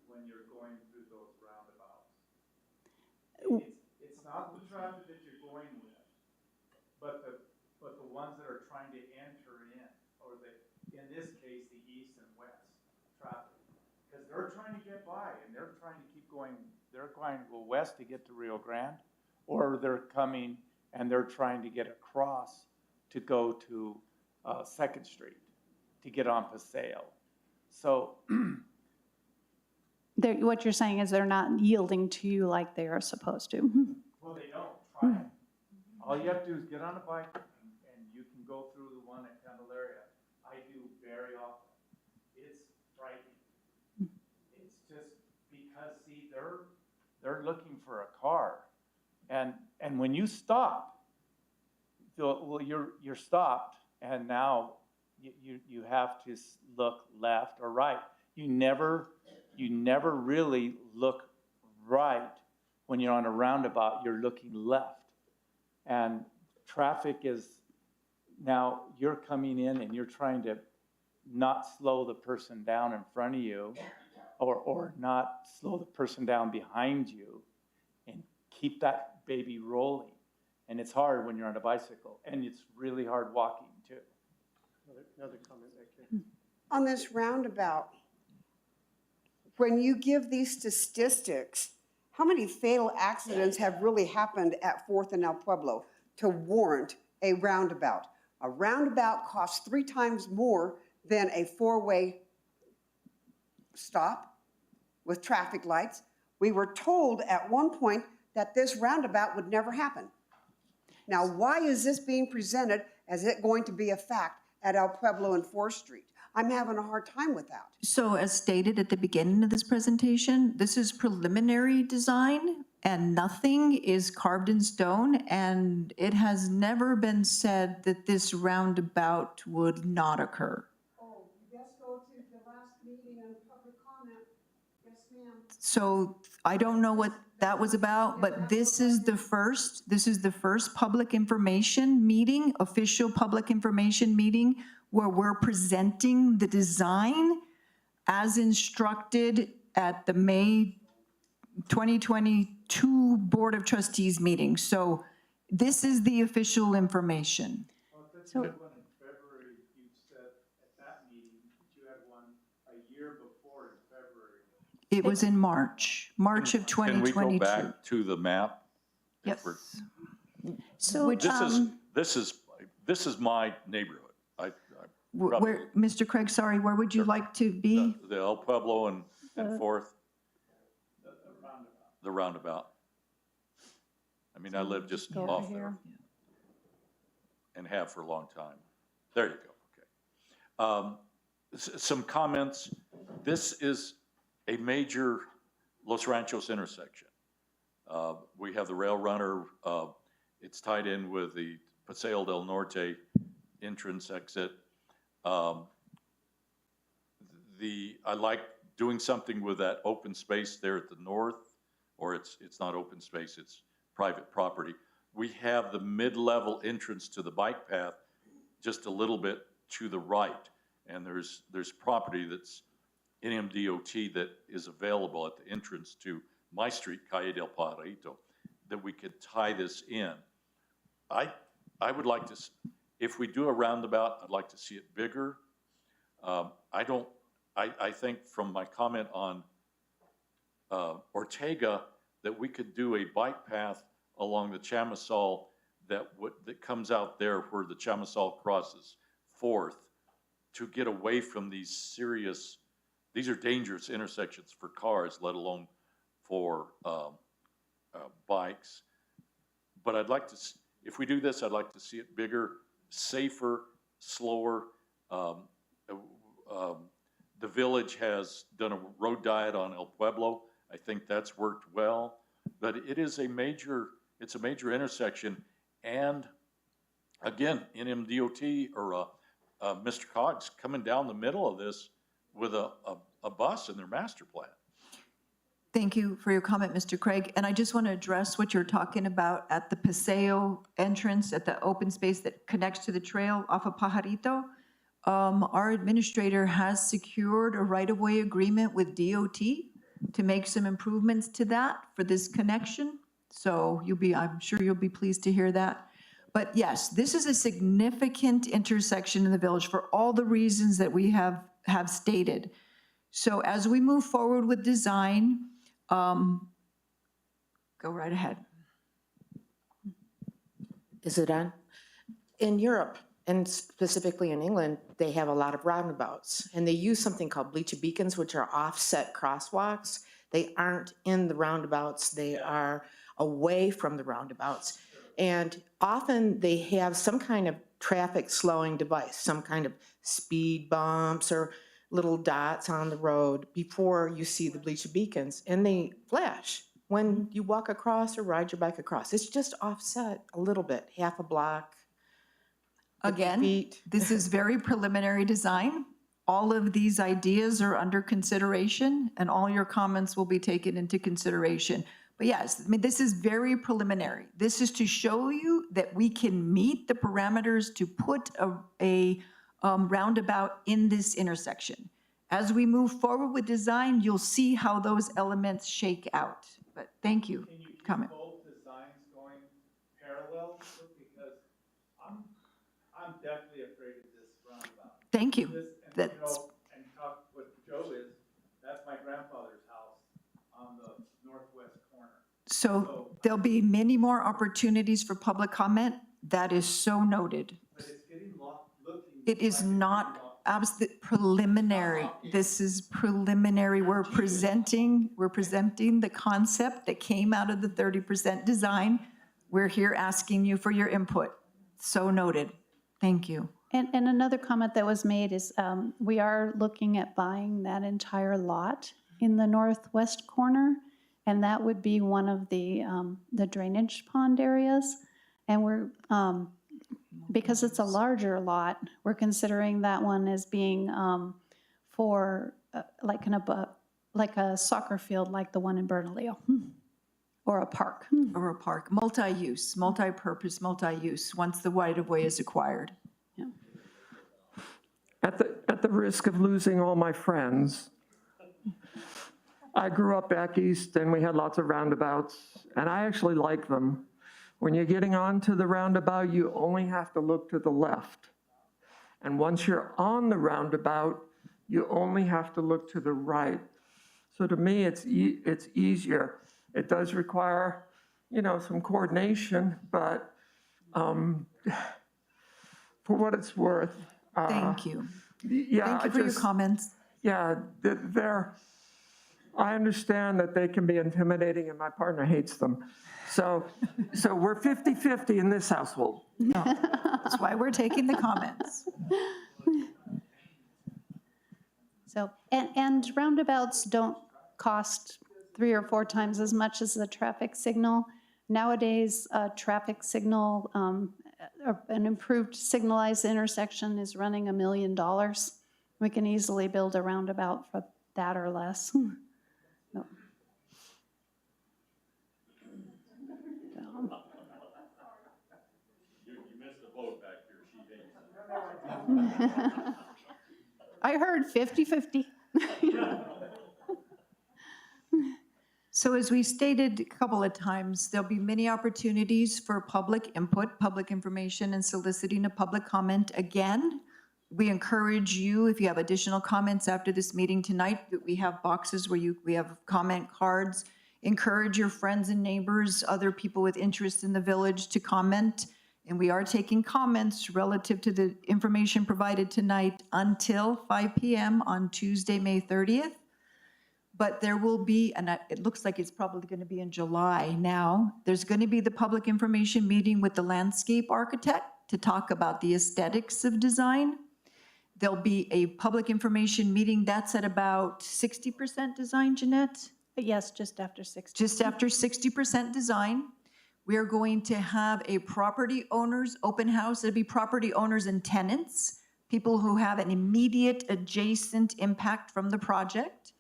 going through those roundabouts. It's not the traffic that you're going with, but the ones that are trying to enter in, or in this case, the east and west traffic. Because they're trying to get by and they're trying to keep going, they're going to go west to get to Rio Grande, or they're coming and they're trying to get across to go to 2nd Street to get on Paseo. So What you're saying is they're not yielding to you like they are supposed to. well, they don't. Try it. All you have to do is get on a bike and you can go through the one at Candelaria. I do very often. It's frightening. It's just because, see, they're looking for a car. And when you stop, well, you're stopped, and now you have to look left or right. You never really look right when you're on a roundabout. You're looking left. And traffic is, now you're coming in and you're trying to not slow the person down in front of you, or not slow the person down behind you, and keep that baby rolling. And it's hard when you're on a bicycle, and it's really hard walking too. Another comment back there. On this roundabout, when you give these statistics, how many fatal accidents have really happened at Fourth and El Pueblo to warrant a roundabout? A roundabout costs 3 times more than a 4-way stop with traffic lights. We were told at one point that this roundabout would never happen. Now, why is this being presented as it going to be a fact at El Pueblo and 4th Street? I'm having a hard time with that. So as stated at the beginning of this presentation, this is preliminary design and nothing is carved in stone. And it has never been said that this roundabout would not occur. Oh, you best go to the last meeting on public comment. Yes, ma'am. So I don't know what that was about, but this is the first public information meeting, official public information meeting, where we're presenting the design as instructed at the May 2022 Board of Trustees meeting. So this is the official information. So, One in February, you said at that meeting that you had one a year before in February. It was in March of Can we 2022. go back to the map? Yes. so, This is my neighborhood. Where, Mr. Craig, sorry, where would you like to be? The El Pueblo and Fourth. The roundabout. I mean, I live just go over off there here. and have for a long time. There you go, okay. Some comments. This is a major Los Ranchos intersection. We have the rail runner. It's tied in with the Paseo del Norte entrance exit. I like doing something with that open space there at the north, or it's not open space, it's private property. We have the mid-level entrance to the bike path just a little bit to the right, and there's property that's NMDOT that is available at the entrance to my street, Calle del Pajarito, that we could tie this in. I would like to, if we do a roundabout, I'd like to see it bigger. I think from my comment on Ortega, that we could do a bike path along the Chamisal that comes out there where the Chamisal crosses Fourth, to get away from these are dangerous intersections for cars, let alone for bikes. But I'd like to, if we do this, I'd like to see it bigger, safer, slower. The village has done a road diet on El Pueblo. I think that's worked well, but it's a major intersection. And again, NMDOT or Mr. Coggs coming down the middle of this with a bus in their master plan. Thank you for your comment, Mr. Craig. And I just want to address what you're talking about at the Paseo entrance, at the open space that connects to the trail off of Pajarito. Our administrator has secured a right-of-way agreement with DOT to make some improvements to that for this connection. So I'm sure you'll be pleased to hear that. But yes, this is a significant intersection in the village for all the reasons that we have stated. So as we move forward with design, go right ahead. Is it on? In Europe, and specifically in England, they have a lot of roundabouts, and they use something called bleacher beacons, which are offset crosswalks. They aren't in the roundabouts, they are away from the roundabouts. And often they have some kind of traffic slowing device, some kind of speed bumps or little dots on the road before you see the bleacher beacons, and they flash when you walk across or ride your bike across. It's just offset a little bit, half a block. 50 Again, feet. this is very preliminary design. All of these ideas are under consideration, and all your comments will be taken into consideration. But yes, I mean, this is very preliminary. This is to show you that we can meet the parameters to put a roundabout in this intersection. As we move forward with design, you'll see how those elements shake out. But thank you. Can you keep Comment. both designs going parallel? Because I'm definitely afraid of this roundabout. Thank you. This, and, That's and talk what Joe is, that's my grandfather's house on the northwest corner. So there'll be many more opportunities for public comment. That is so noted. But it's getting looking. It is not preliminary. This is preliminary. We're presenting the concept that came out of the 30% design. We're here asking you for your input. So noted. Thank you. And another comment that was made is we are looking at buying that entire lot in the northwest corner, and that would be one of the drainage pond areas. And we're, because it's a larger lot, we're considering that one as being for like a soccer field like the one in Bernalillo, or a park. Or a park, multi-use, multi-purpose, multi-use, once the right-of-way is acquired. At the risk of losing all my friends, I grew up back east and we had lots of roundabouts, and I actually like them. When you're getting onto the roundabout, you only have to look to the left. And once you're on the roundabout, you only have to look to the right. So to me, it's easier. It does require, some coordination, but for what it's worth. Thank you. Yeah. Thank you for your comments. Yeah, I understand that they can be intimidating and my partner hates them. So we're 50-50 in this household. That's why we're taking the comments. So, and roundabouts don't cost 3 or 4 times as much as the traffic signal. Nowadays, a traffic signal, an improved signalized intersection is running $1 million. We can easily build a roundabout for that or less. No. You missed the vote back here, she hates. I heard 50-50. So as we stated a couple of times, there'll be many opportunities for public input, public information, and soliciting a public comment. Again, we encourage you, if you have additional comments after this meeting tonight, that we have boxes where we have comment cards. Encourage your friends and neighbors, other people with interest in the village to comment. And we are taking comments relative to the information provided tonight until 5 p.m. on Tuesday, May 30th. But there will be, and it looks like it's probably going to be in July now, there's going to be the public information meeting with the landscape architect to talk about the aesthetics of design. There'll be a public information meeting that's at about 60% design, Jeanette? Yes, just after 60. Just after 60% design. We are going to have a property owners open house. It'll be property owners and tenants, people who have an immediate adjacent impact from the project.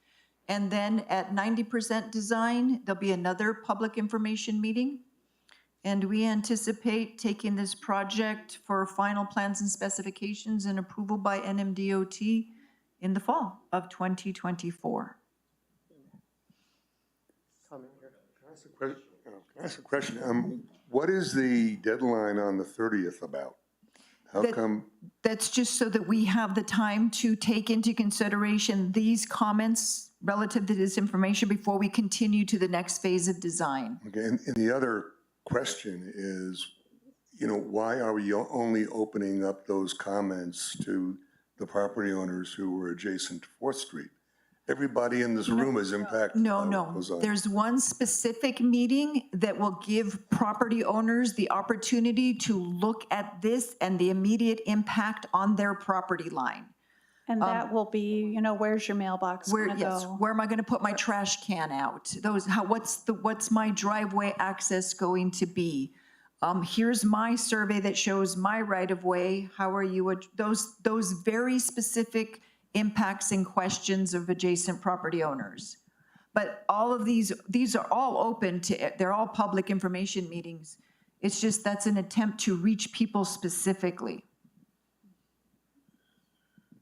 And then at 90% design, there'll be another public information meeting. And we anticipate taking this project for final plans and specifications and approval by NMDOT in the fall of 2024. Can I ask a question? What is the deadline on the 30th about? How come? That's just so that we have the time to take into consideration these comments relative to this information before we continue to the next phase of design. Okay, and the other question is, why are we only opening up those comments to the property owners who were adjacent to 4th Street? Everybody in this room is impacted. No. There's one specific meeting that will give property owners the opportunity to look at this and the immediate impact on their property line. And that will be, where's your mailbox gonna go? Where am I gonna put my trash can out? What's my driveway access going to be? Here's my survey that shows my right-of-way. How are you, those very specific impacts and questions of adjacent property owners. But all of these are all open to, they're all public information meetings. It's just that's an attempt to reach people specifically.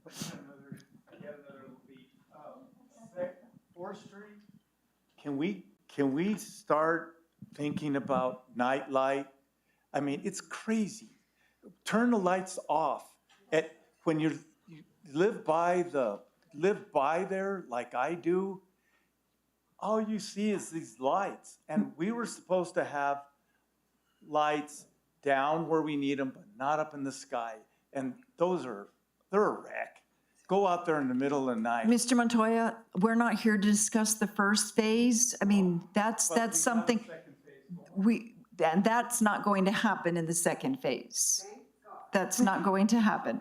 Yet another beat. 4th Street, can we start thinking about nightlight? I mean, it's crazy. Turn the lights off when you live by there like I do. all you see is these lights. And we were supposed to have lights down where we need them, but not up in the sky. And they're a wreck. Go out there in the middle of the night. Mr. Montoya, we're not here to discuss the first phase. I mean, that's something, and that's not going to happen in the second phase. That's not going to happen.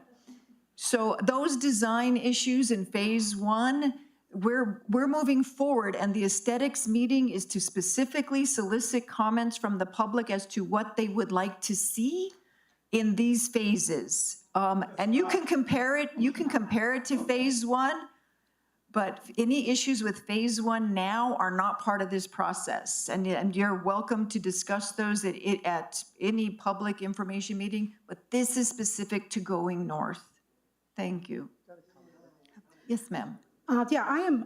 So those design issues in phase one, we're moving forward, and the aesthetics meeting is to specifically solicit comments from the public as to what they would like to see in these phases. And you can compare it to phase one, but any issues with phase one now are not part of this process. And you're welcome to discuss those at any public information meeting, but this is specific to going north. Thank you. Yes, ma'am. Yeah, I am,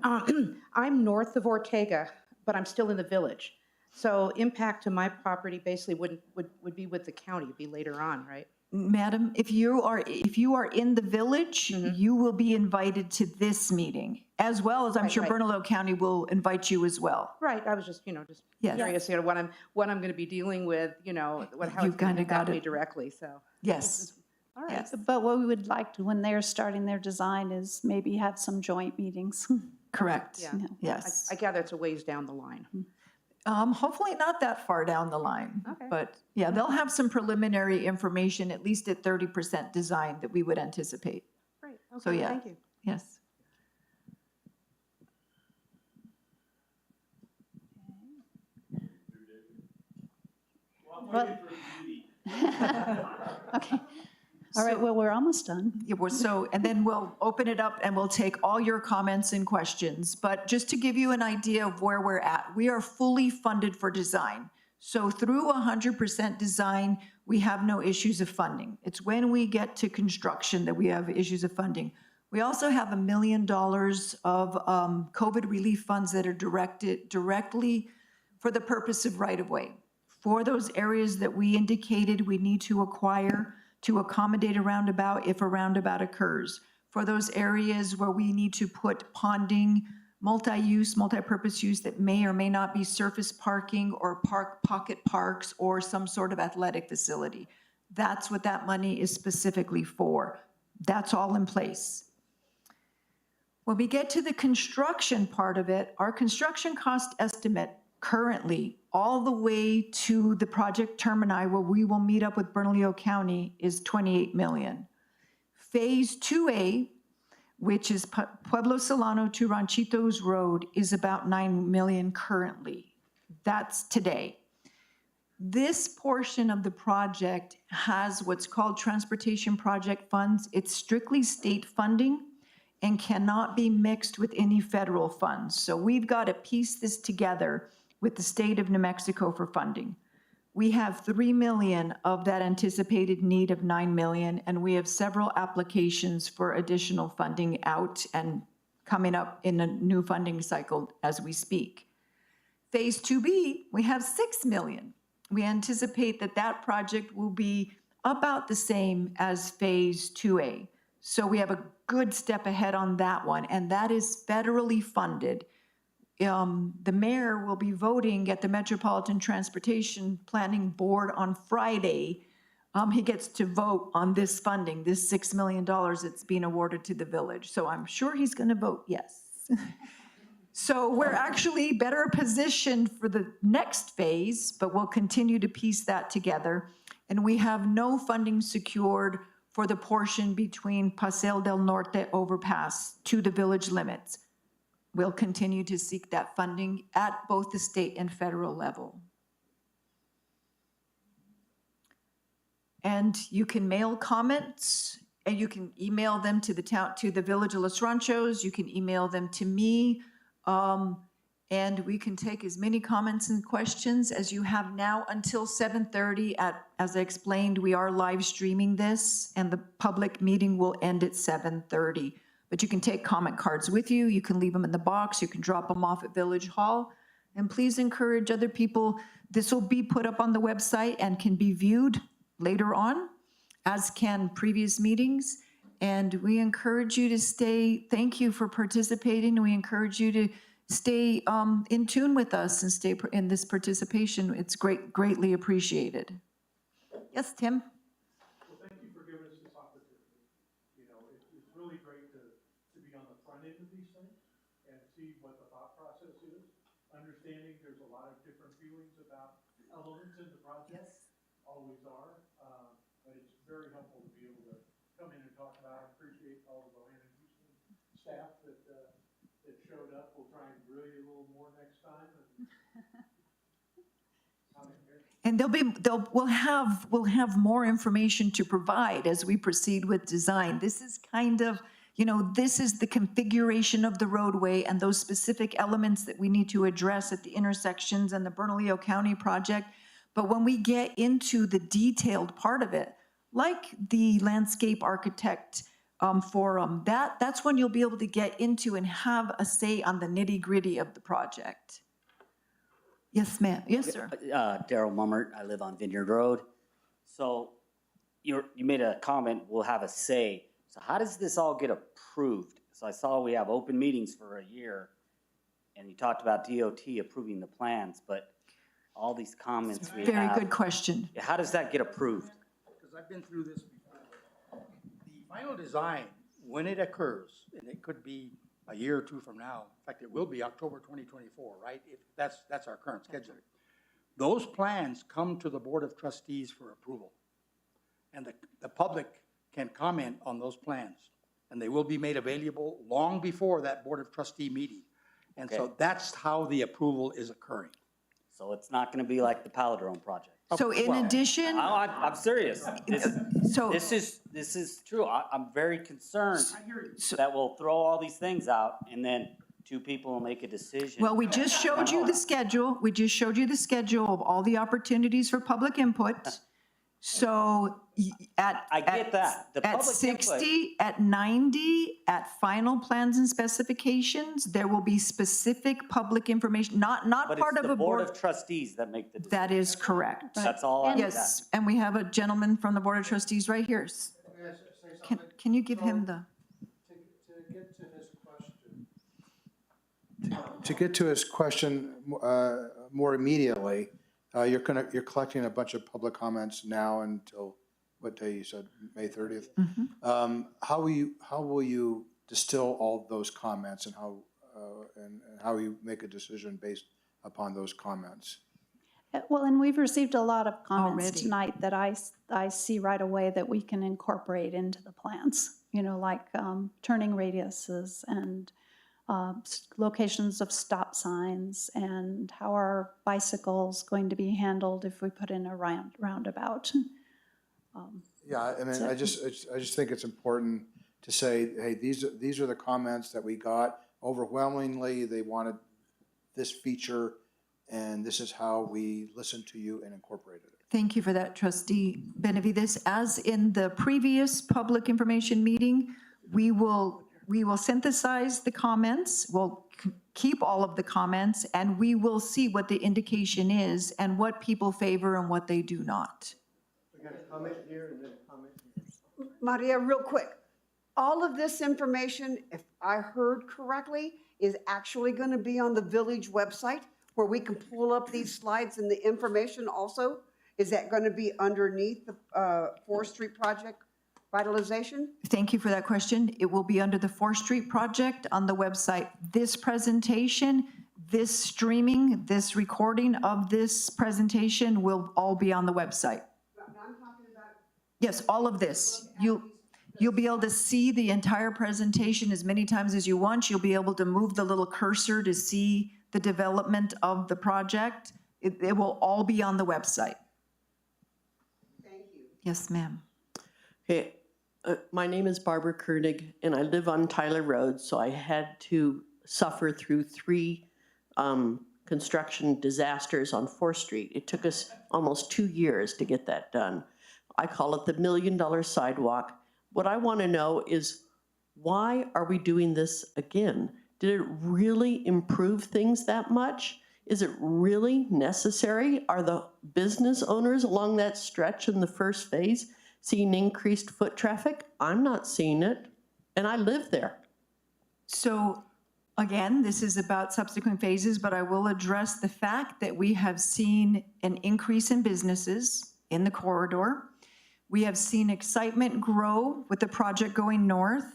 I'm north of Ortega, but I'm still in the village. So impact to my property basically would be with the county, be later on, right? Madam, if you are in the village, you will be invited to this meeting, as well as I'm sure right. Bernalillo County will invite you as well. Right, I was just, Yes. curious, what I'm going to be dealing with, how You it's going kinda to impact got me it. directly, so. Yes. All right. Yes. But what we would like to, when they're starting their design, is maybe have some joint meetings. Correct. Yeah. Yes. I gather it's a ways down the line. Hopefully not that far down the line. Okay. But yeah, they'll have some preliminary information, at least at 30% design, that we would anticipate. Great, So, okay, yeah. thank you. Yes. Okay. All right, well, we're almost done. Yeah, and then we'll open it up and we'll take all your comments and questions. But just to give you an idea of where we're at, we are fully funded for design. So through 100% design, we have no issues of funding. It's when we get to construction that we have issues of funding. We also have $1 million of COVID relief funds that are directed directly for the purpose of right-of-way. For those areas that we indicated we need to acquire to accommodate a roundabout if a roundabout occurs. For those areas where we need to put ponding, multi-use, multi-purpose use that may or may not be surface parking or pocket parks or some sort of athletic facility. That's what that money is specifically for. That's all in place. When we get to the construction part of it, our construction cost estimate currently, all the way to the project termini where we will meet up with Bernalillo County, is $28 million. Phase 2A, which is Pueblo Solano to Ranchitos Road, is about $9 million currently. That's today. This portion of the project has what's called transportation project funds. It's strictly state funding and cannot be mixed with any federal funds. So we've got to piece this together with the state of New Mexico for funding. We have $3 million of that anticipated need of $9 million, and we have several applications for additional funding out and coming up in a new funding cycle as we speak. Phase 2B, we have $6 million. We anticipate that that project will be about the same as Phase 2A. So we have a good step ahead on that one, and that is federally funded. The mayor will be voting at the Metropolitan Transportation Planning Board on Friday. He gets to vote on this funding, this $6 million that's being awarded to the village. So I'm sure he's going to vote yes. So we're actually better positioned for the next phase, but we'll continue to piece that together. And we have no funding secured for the portion between Paseo del Norte overpass to the village limits. We'll continue to seek that funding at both the state and federal level. And you can mail comments, and you can email them to the town, to the Village of Los Ranchos. You can email them to me, and we can take as many comments and questions as you have now until 7:30. As I explained, we are live streaming this, and the public meeting will end at 7:30. But you can take comment cards with you, you can leave them in the box, you can drop them off at Village Hall, and please encourage other people. This will be put up on the website and can be viewed later on, as can previous meetings. And we encourage you to stay, thank you for participating. We encourage you to stay in tune with us and stay in this participation. It's greatly appreciated. Yes, Tim? Well, thank you for giving us this opportunity. You know, it's really great to be on the front end of these things and see what the thought process is. Understanding there's a lot of different feelings about elements in the project, always are. But it's very helpful to be able to come in and talk about it. Appreciate all the Bohannon and Houston staff that showed up. We'll try and grill you a little more next time. And we'll have more information to provide as we proceed with design. This is kind of, this is the configuration of the roadway and those specific elements that we need to address at the intersections and the Bernalillo County project. But when we get into the detailed part of it, like the landscape architect forum, that's when you'll be able to get into and have a say on the nitty-gritty of the project. Yes, ma'am. Yes, sir. Daryl Mummert, I live on Vineyard Road. So you made a comment, we'll have a say. So how does this all get approved? So I saw we have open meetings for a year, and you talked about DOT approving the plans, but all these comments we have. Very good question. How does that get approved? Because I've been through this before. The final design, when it occurs, and it could be a year or two from now, in fact, it will be October 2024, right? If that's our current schedule. Those plans come to the Board of Trustees for approval. And the public can comment on those plans. And they will be made available long before that Board of Trustee meeting. And so that's how the approval is occurring. So it's not gonna be like the Palindrome project? So in addition, I'm serious. This is true. I'm very concerned that we'll throw all these things out and then two people will make a decision. well, we just showed you the schedule. We just showed you the schedule of all the opportunities for public input. So I get that. The at public 60, at 90, at final plans and specifications, there will be specific public information, not But part it's of the a Board board. of Trustees that make the decision. That is correct. That's all I need. Yes, and we have a gentleman from the Board of Trustees right here. Can you give him the? To get to his question more immediately, you're collecting a bunch of public comments now until, what day you said, May 30th? How will you distill all of those comments and how you make a decision based upon those comments? Well, and we've received a lot of comments Already. tonight that I see right away that we can incorporate into the plans, like turning radiuses and locations of stop signs and how are bicycles going to be handled if we put in a roundabout. Yeah, I mean, I just think it's important to say, hey, these are the comments that we got. Overwhelmingly, they wanted this feature, and this is how we listened to you and incorporated it. Thank you for that, Trustee Benavides. As in the previous public information meeting, we will synthesize the comments, we'll keep all of the comments, and we will see what the indication is and what people favor and what they do not. We got a comment here and then a comment here. Maria, real quick. All of this information, if I heard correctly, is actually going to be on the village website where we can pull up these slides and the information also? Is that going to be underneath the 4th Street project Revitalization? Thank you for that question. It will be under the 4th Street project on the website. This presentation, this streaming, this recording of this presentation will all be on the website. Yes, all of this. You'll be able to see the entire presentation as many times as you want. You'll be able to move the little cursor to see the development of the project. It will all be on the website. Thank you. Yes, ma'am. Okay, my name is Barbara Koenig, and I live on Tyler Road, so I had to suffer through 3 construction disasters on 4th Street. It took us almost 2 years to get that done. I call it the $1 million sidewalk. What I want to know is, why are we doing this again? Did it really improve things that much? Is it really necessary? Are the business owners along that stretch in the first phase seeing increased foot traffic? I'm not seeing it, and I live there. So Again, this is about subsequent phases, but I will address the fact that we have seen an increase in businesses in the corridor. We have seen excitement grow with the project going north.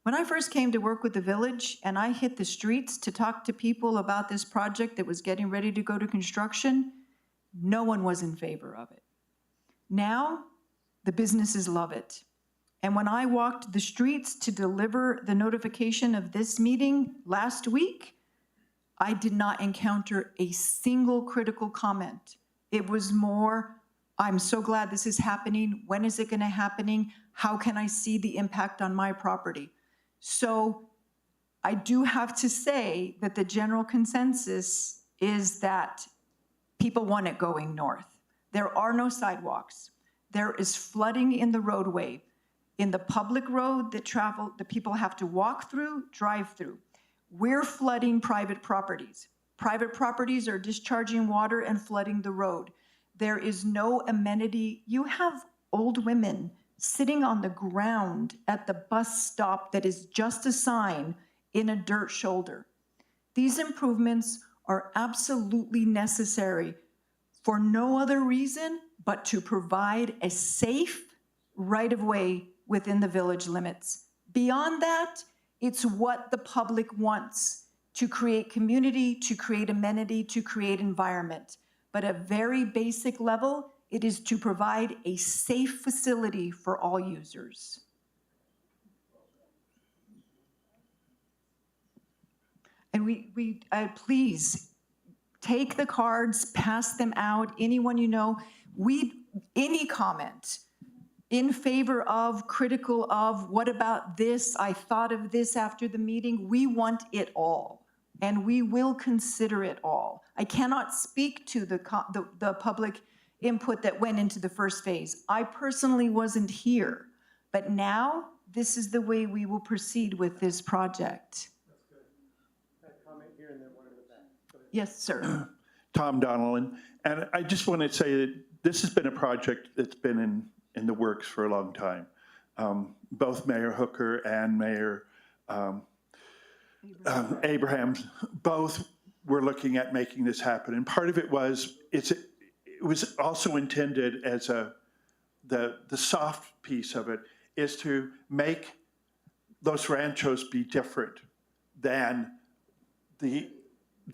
When I first came to work with the village and I hit the streets to talk to people about this project that was getting ready to go to construction, no one was in favor of it. Now, the businesses love it. And when I walked the streets to deliver the notification of this meeting last week, I did not encounter a single critical comment. It was more, I'm so glad this is happening. When is it going to happen? How can I see the impact on my property? So I do have to say that the general consensus is that people want it going north. There are no sidewalks. There is flooding in the roadway. In the public road that the people have to walk through, drive through. We're flooding private properties. Private properties are discharging water and flooding the road. There is no amenity. You have old women sitting on the ground at the bus stop that is just a sign in a dirt shoulder. These improvements are absolutely necessary for no other reason but to provide a safe right-of-way within the village limits. Beyond that, it's what the public wants to create community, to create amenity, to create environment. But at a very basic level, it is to provide a safe facility for all users. And please take the cards, pass them out, anyone you know. Any comment in favor of, critical of, what about this, I thought of this after the meeting, we want it all, and we will consider it all. I cannot speak to the public input that went into the first phase. I personally wasn't here, but now this is the way we will proceed with this project. That's good. That comment here and then one in the back. Go ahead. Yes, sir. Tom Donnellan, and I just want to say that this has been a project that's been in the works for a long time. Both Mayor Hooker and Mayor Abraham both were looking at making this happen. And part of it was, it was also intended as the soft piece of it is to make Los Ranchos be different than the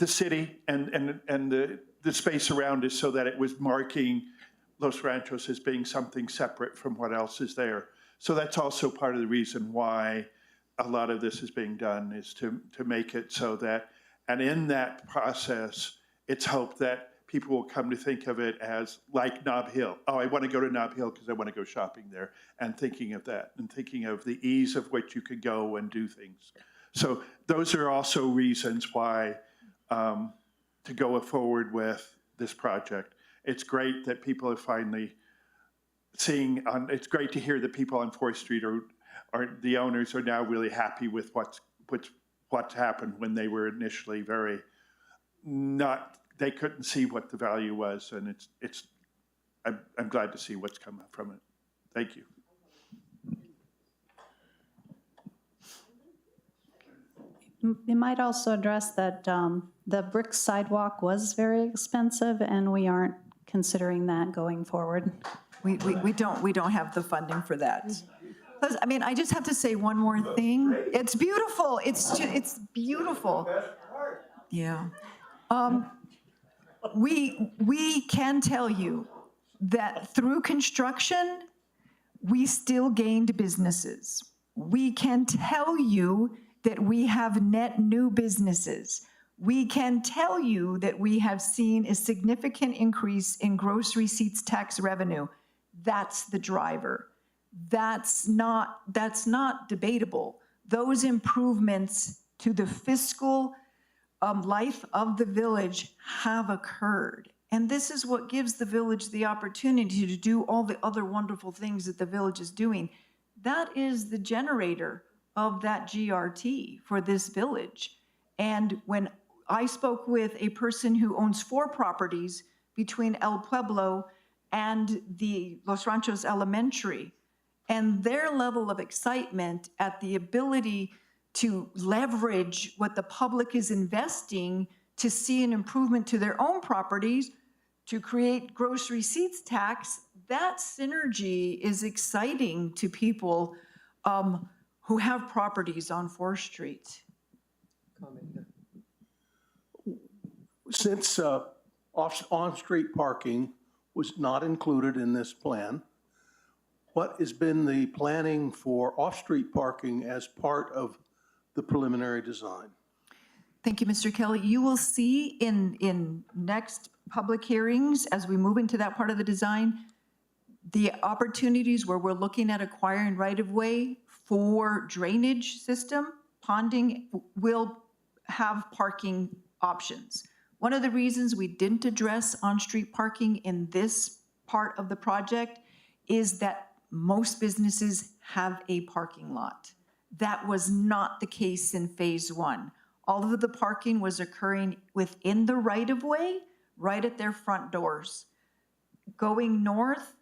city and the space around it, so that it was marking Los Ranchos as being something separate from what else is there. So that's also part of the reason why a lot of this is being done, is to make it so that, and in that process, it's hoped that people will come to think of it as like Nob Hill. Oh, I want to go to Nob Hill because I want to go shopping there, and thinking of that, and thinking of the ease of which you could go and do things. So those are also reasons why to go forward with this project. It's great that people are finally seeing, it's great to hear that people on 4th Street are the owners are now really happy with what's happened, when they were initially very they couldn't see what the value was, and I'm glad to see what's come from it. Thank you. You might also address that the brick sidewalk was very expensive, and we aren't considering that going forward. We don't have the funding for that. Plus, I mean, I just have to say one more thing. It's beautiful. It's beautiful. Yeah. We can tell you that through construction, we still gained businesses. We can tell you that we have net new businesses. We can tell you that we have seen a significant increase in gross receipts tax revenue. That's the driver. That's not debatable. Those improvements to the fiscal life of the village have occurred. And this is what gives the village the opportunity to do all the other wonderful things that the village is doing. That is the generator of that GRT for this village. And when I spoke with a person who owns 4 properties between El Pueblo and the Los Ranchos Elementary, and their level of excitement at the ability to leverage what the public is investing to see an improvement to their own properties, to create gross receipts tax, that synergy is exciting to people who have properties on 4th Street. Since on-street parking was not included in this plan, what has been the planning for off-street parking as part of the preliminary design? Thank you, Mr. Kelly. You will see in next public hearings, as we move into that part of the design, the opportunities where we're looking at acquiring right-of-way for drainage system, ponding, will have parking options. One of the reasons we didn't address on-street parking in this part of the project is that most businesses have a parking lot. That was not the case in Phase 1. All of the parking was occurring within the right-of-way, right at their front doors. Going north,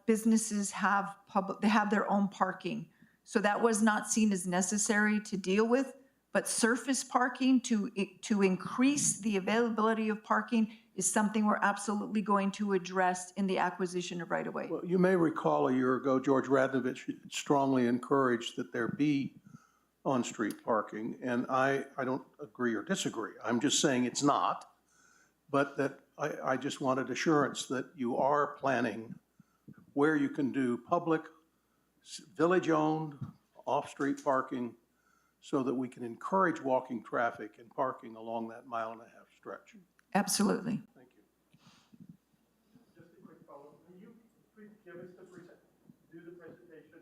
businesses have they have their own parking. So that was not seen as necessary to deal with, but surface parking to increase the availability of parking is something we're absolutely going to address in the acquisition of right-of-way. Well, you may recall a year ago, George Radnovich strongly encouraged that there be on-street parking, and I don't agree or disagree. I'm just saying it's not, but that I just wanted assurance that you are planning where you can do public, village-owned, off-street parking so that we can encourage walking traffic and parking along that 1.5 mile stretch. Absolutely. Thank you. Just a quick follow-up. Can you please give us do the presentation,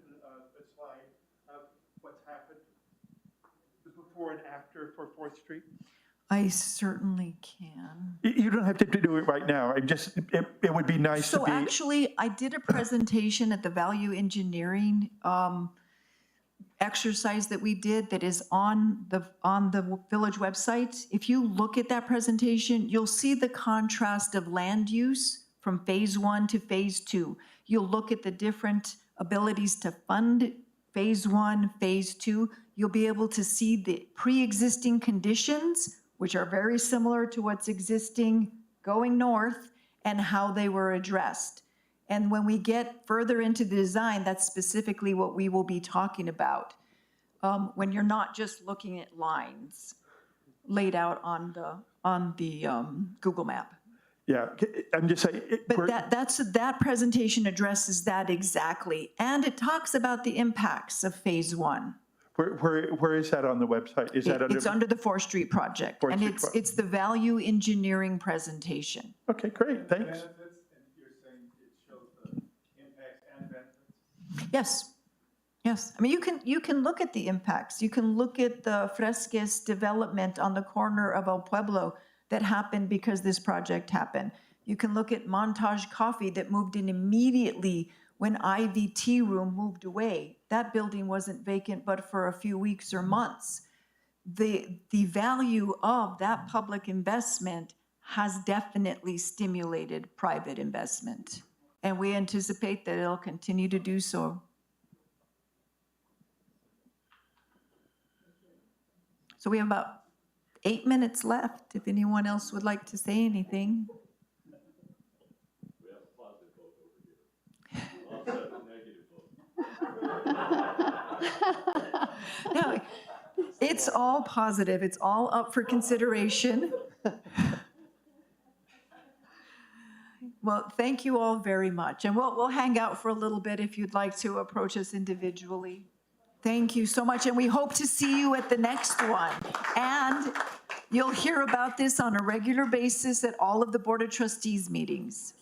the slide of what's happened before and after for 4th Street? I certainly can. You don't have to do it right now. It would be nice to So be. actually, I did a presentation at the value engineering exercise that we did that is on the village website. If you look at that presentation, you'll see the contrast of land use from Phase 1 to Phase 2. You'll look at the different abilities to fund Phase 1, Phase 2. You'll be able to see the pre-existing conditions, which are very similar to what's existing going north, and how they were addressed. And when we get further into the design, that's specifically what we will be talking about. When you're not just looking at lines laid out on the Google map. Yeah, I'm just saying. But that presentation addresses that exactly. And it talks about the impacts of Phase 1. Where is that on the website? Is that under? It's under the 4th Street project. 4th And Street it's the value engineering presentation. Okay, great, thanks. Yes, yes. I mean, you can look at the impacts. You can look at the Fresques development on the corner of El Pueblo that happened because this project happened. You can look at Montage Coffee that moved in immediately when IVT Room moved away. That building wasn't vacant but for a few weeks or months. The value of that public investment has definitely stimulated private investment. And we anticipate that it'll continue to do so. So we have about 8 minutes left, if anyone else would like to say anything. We have a positive vote over here. Offset negative vote. No, it's all positive. It's all up for consideration. Well, thank you all very much. And we'll hang out for a little bit if you'd like to approach us individually. Thank you so much. And we hope to see you at the next one. And you'll hear about this on a regular basis at all of the Board of Trustees meetings.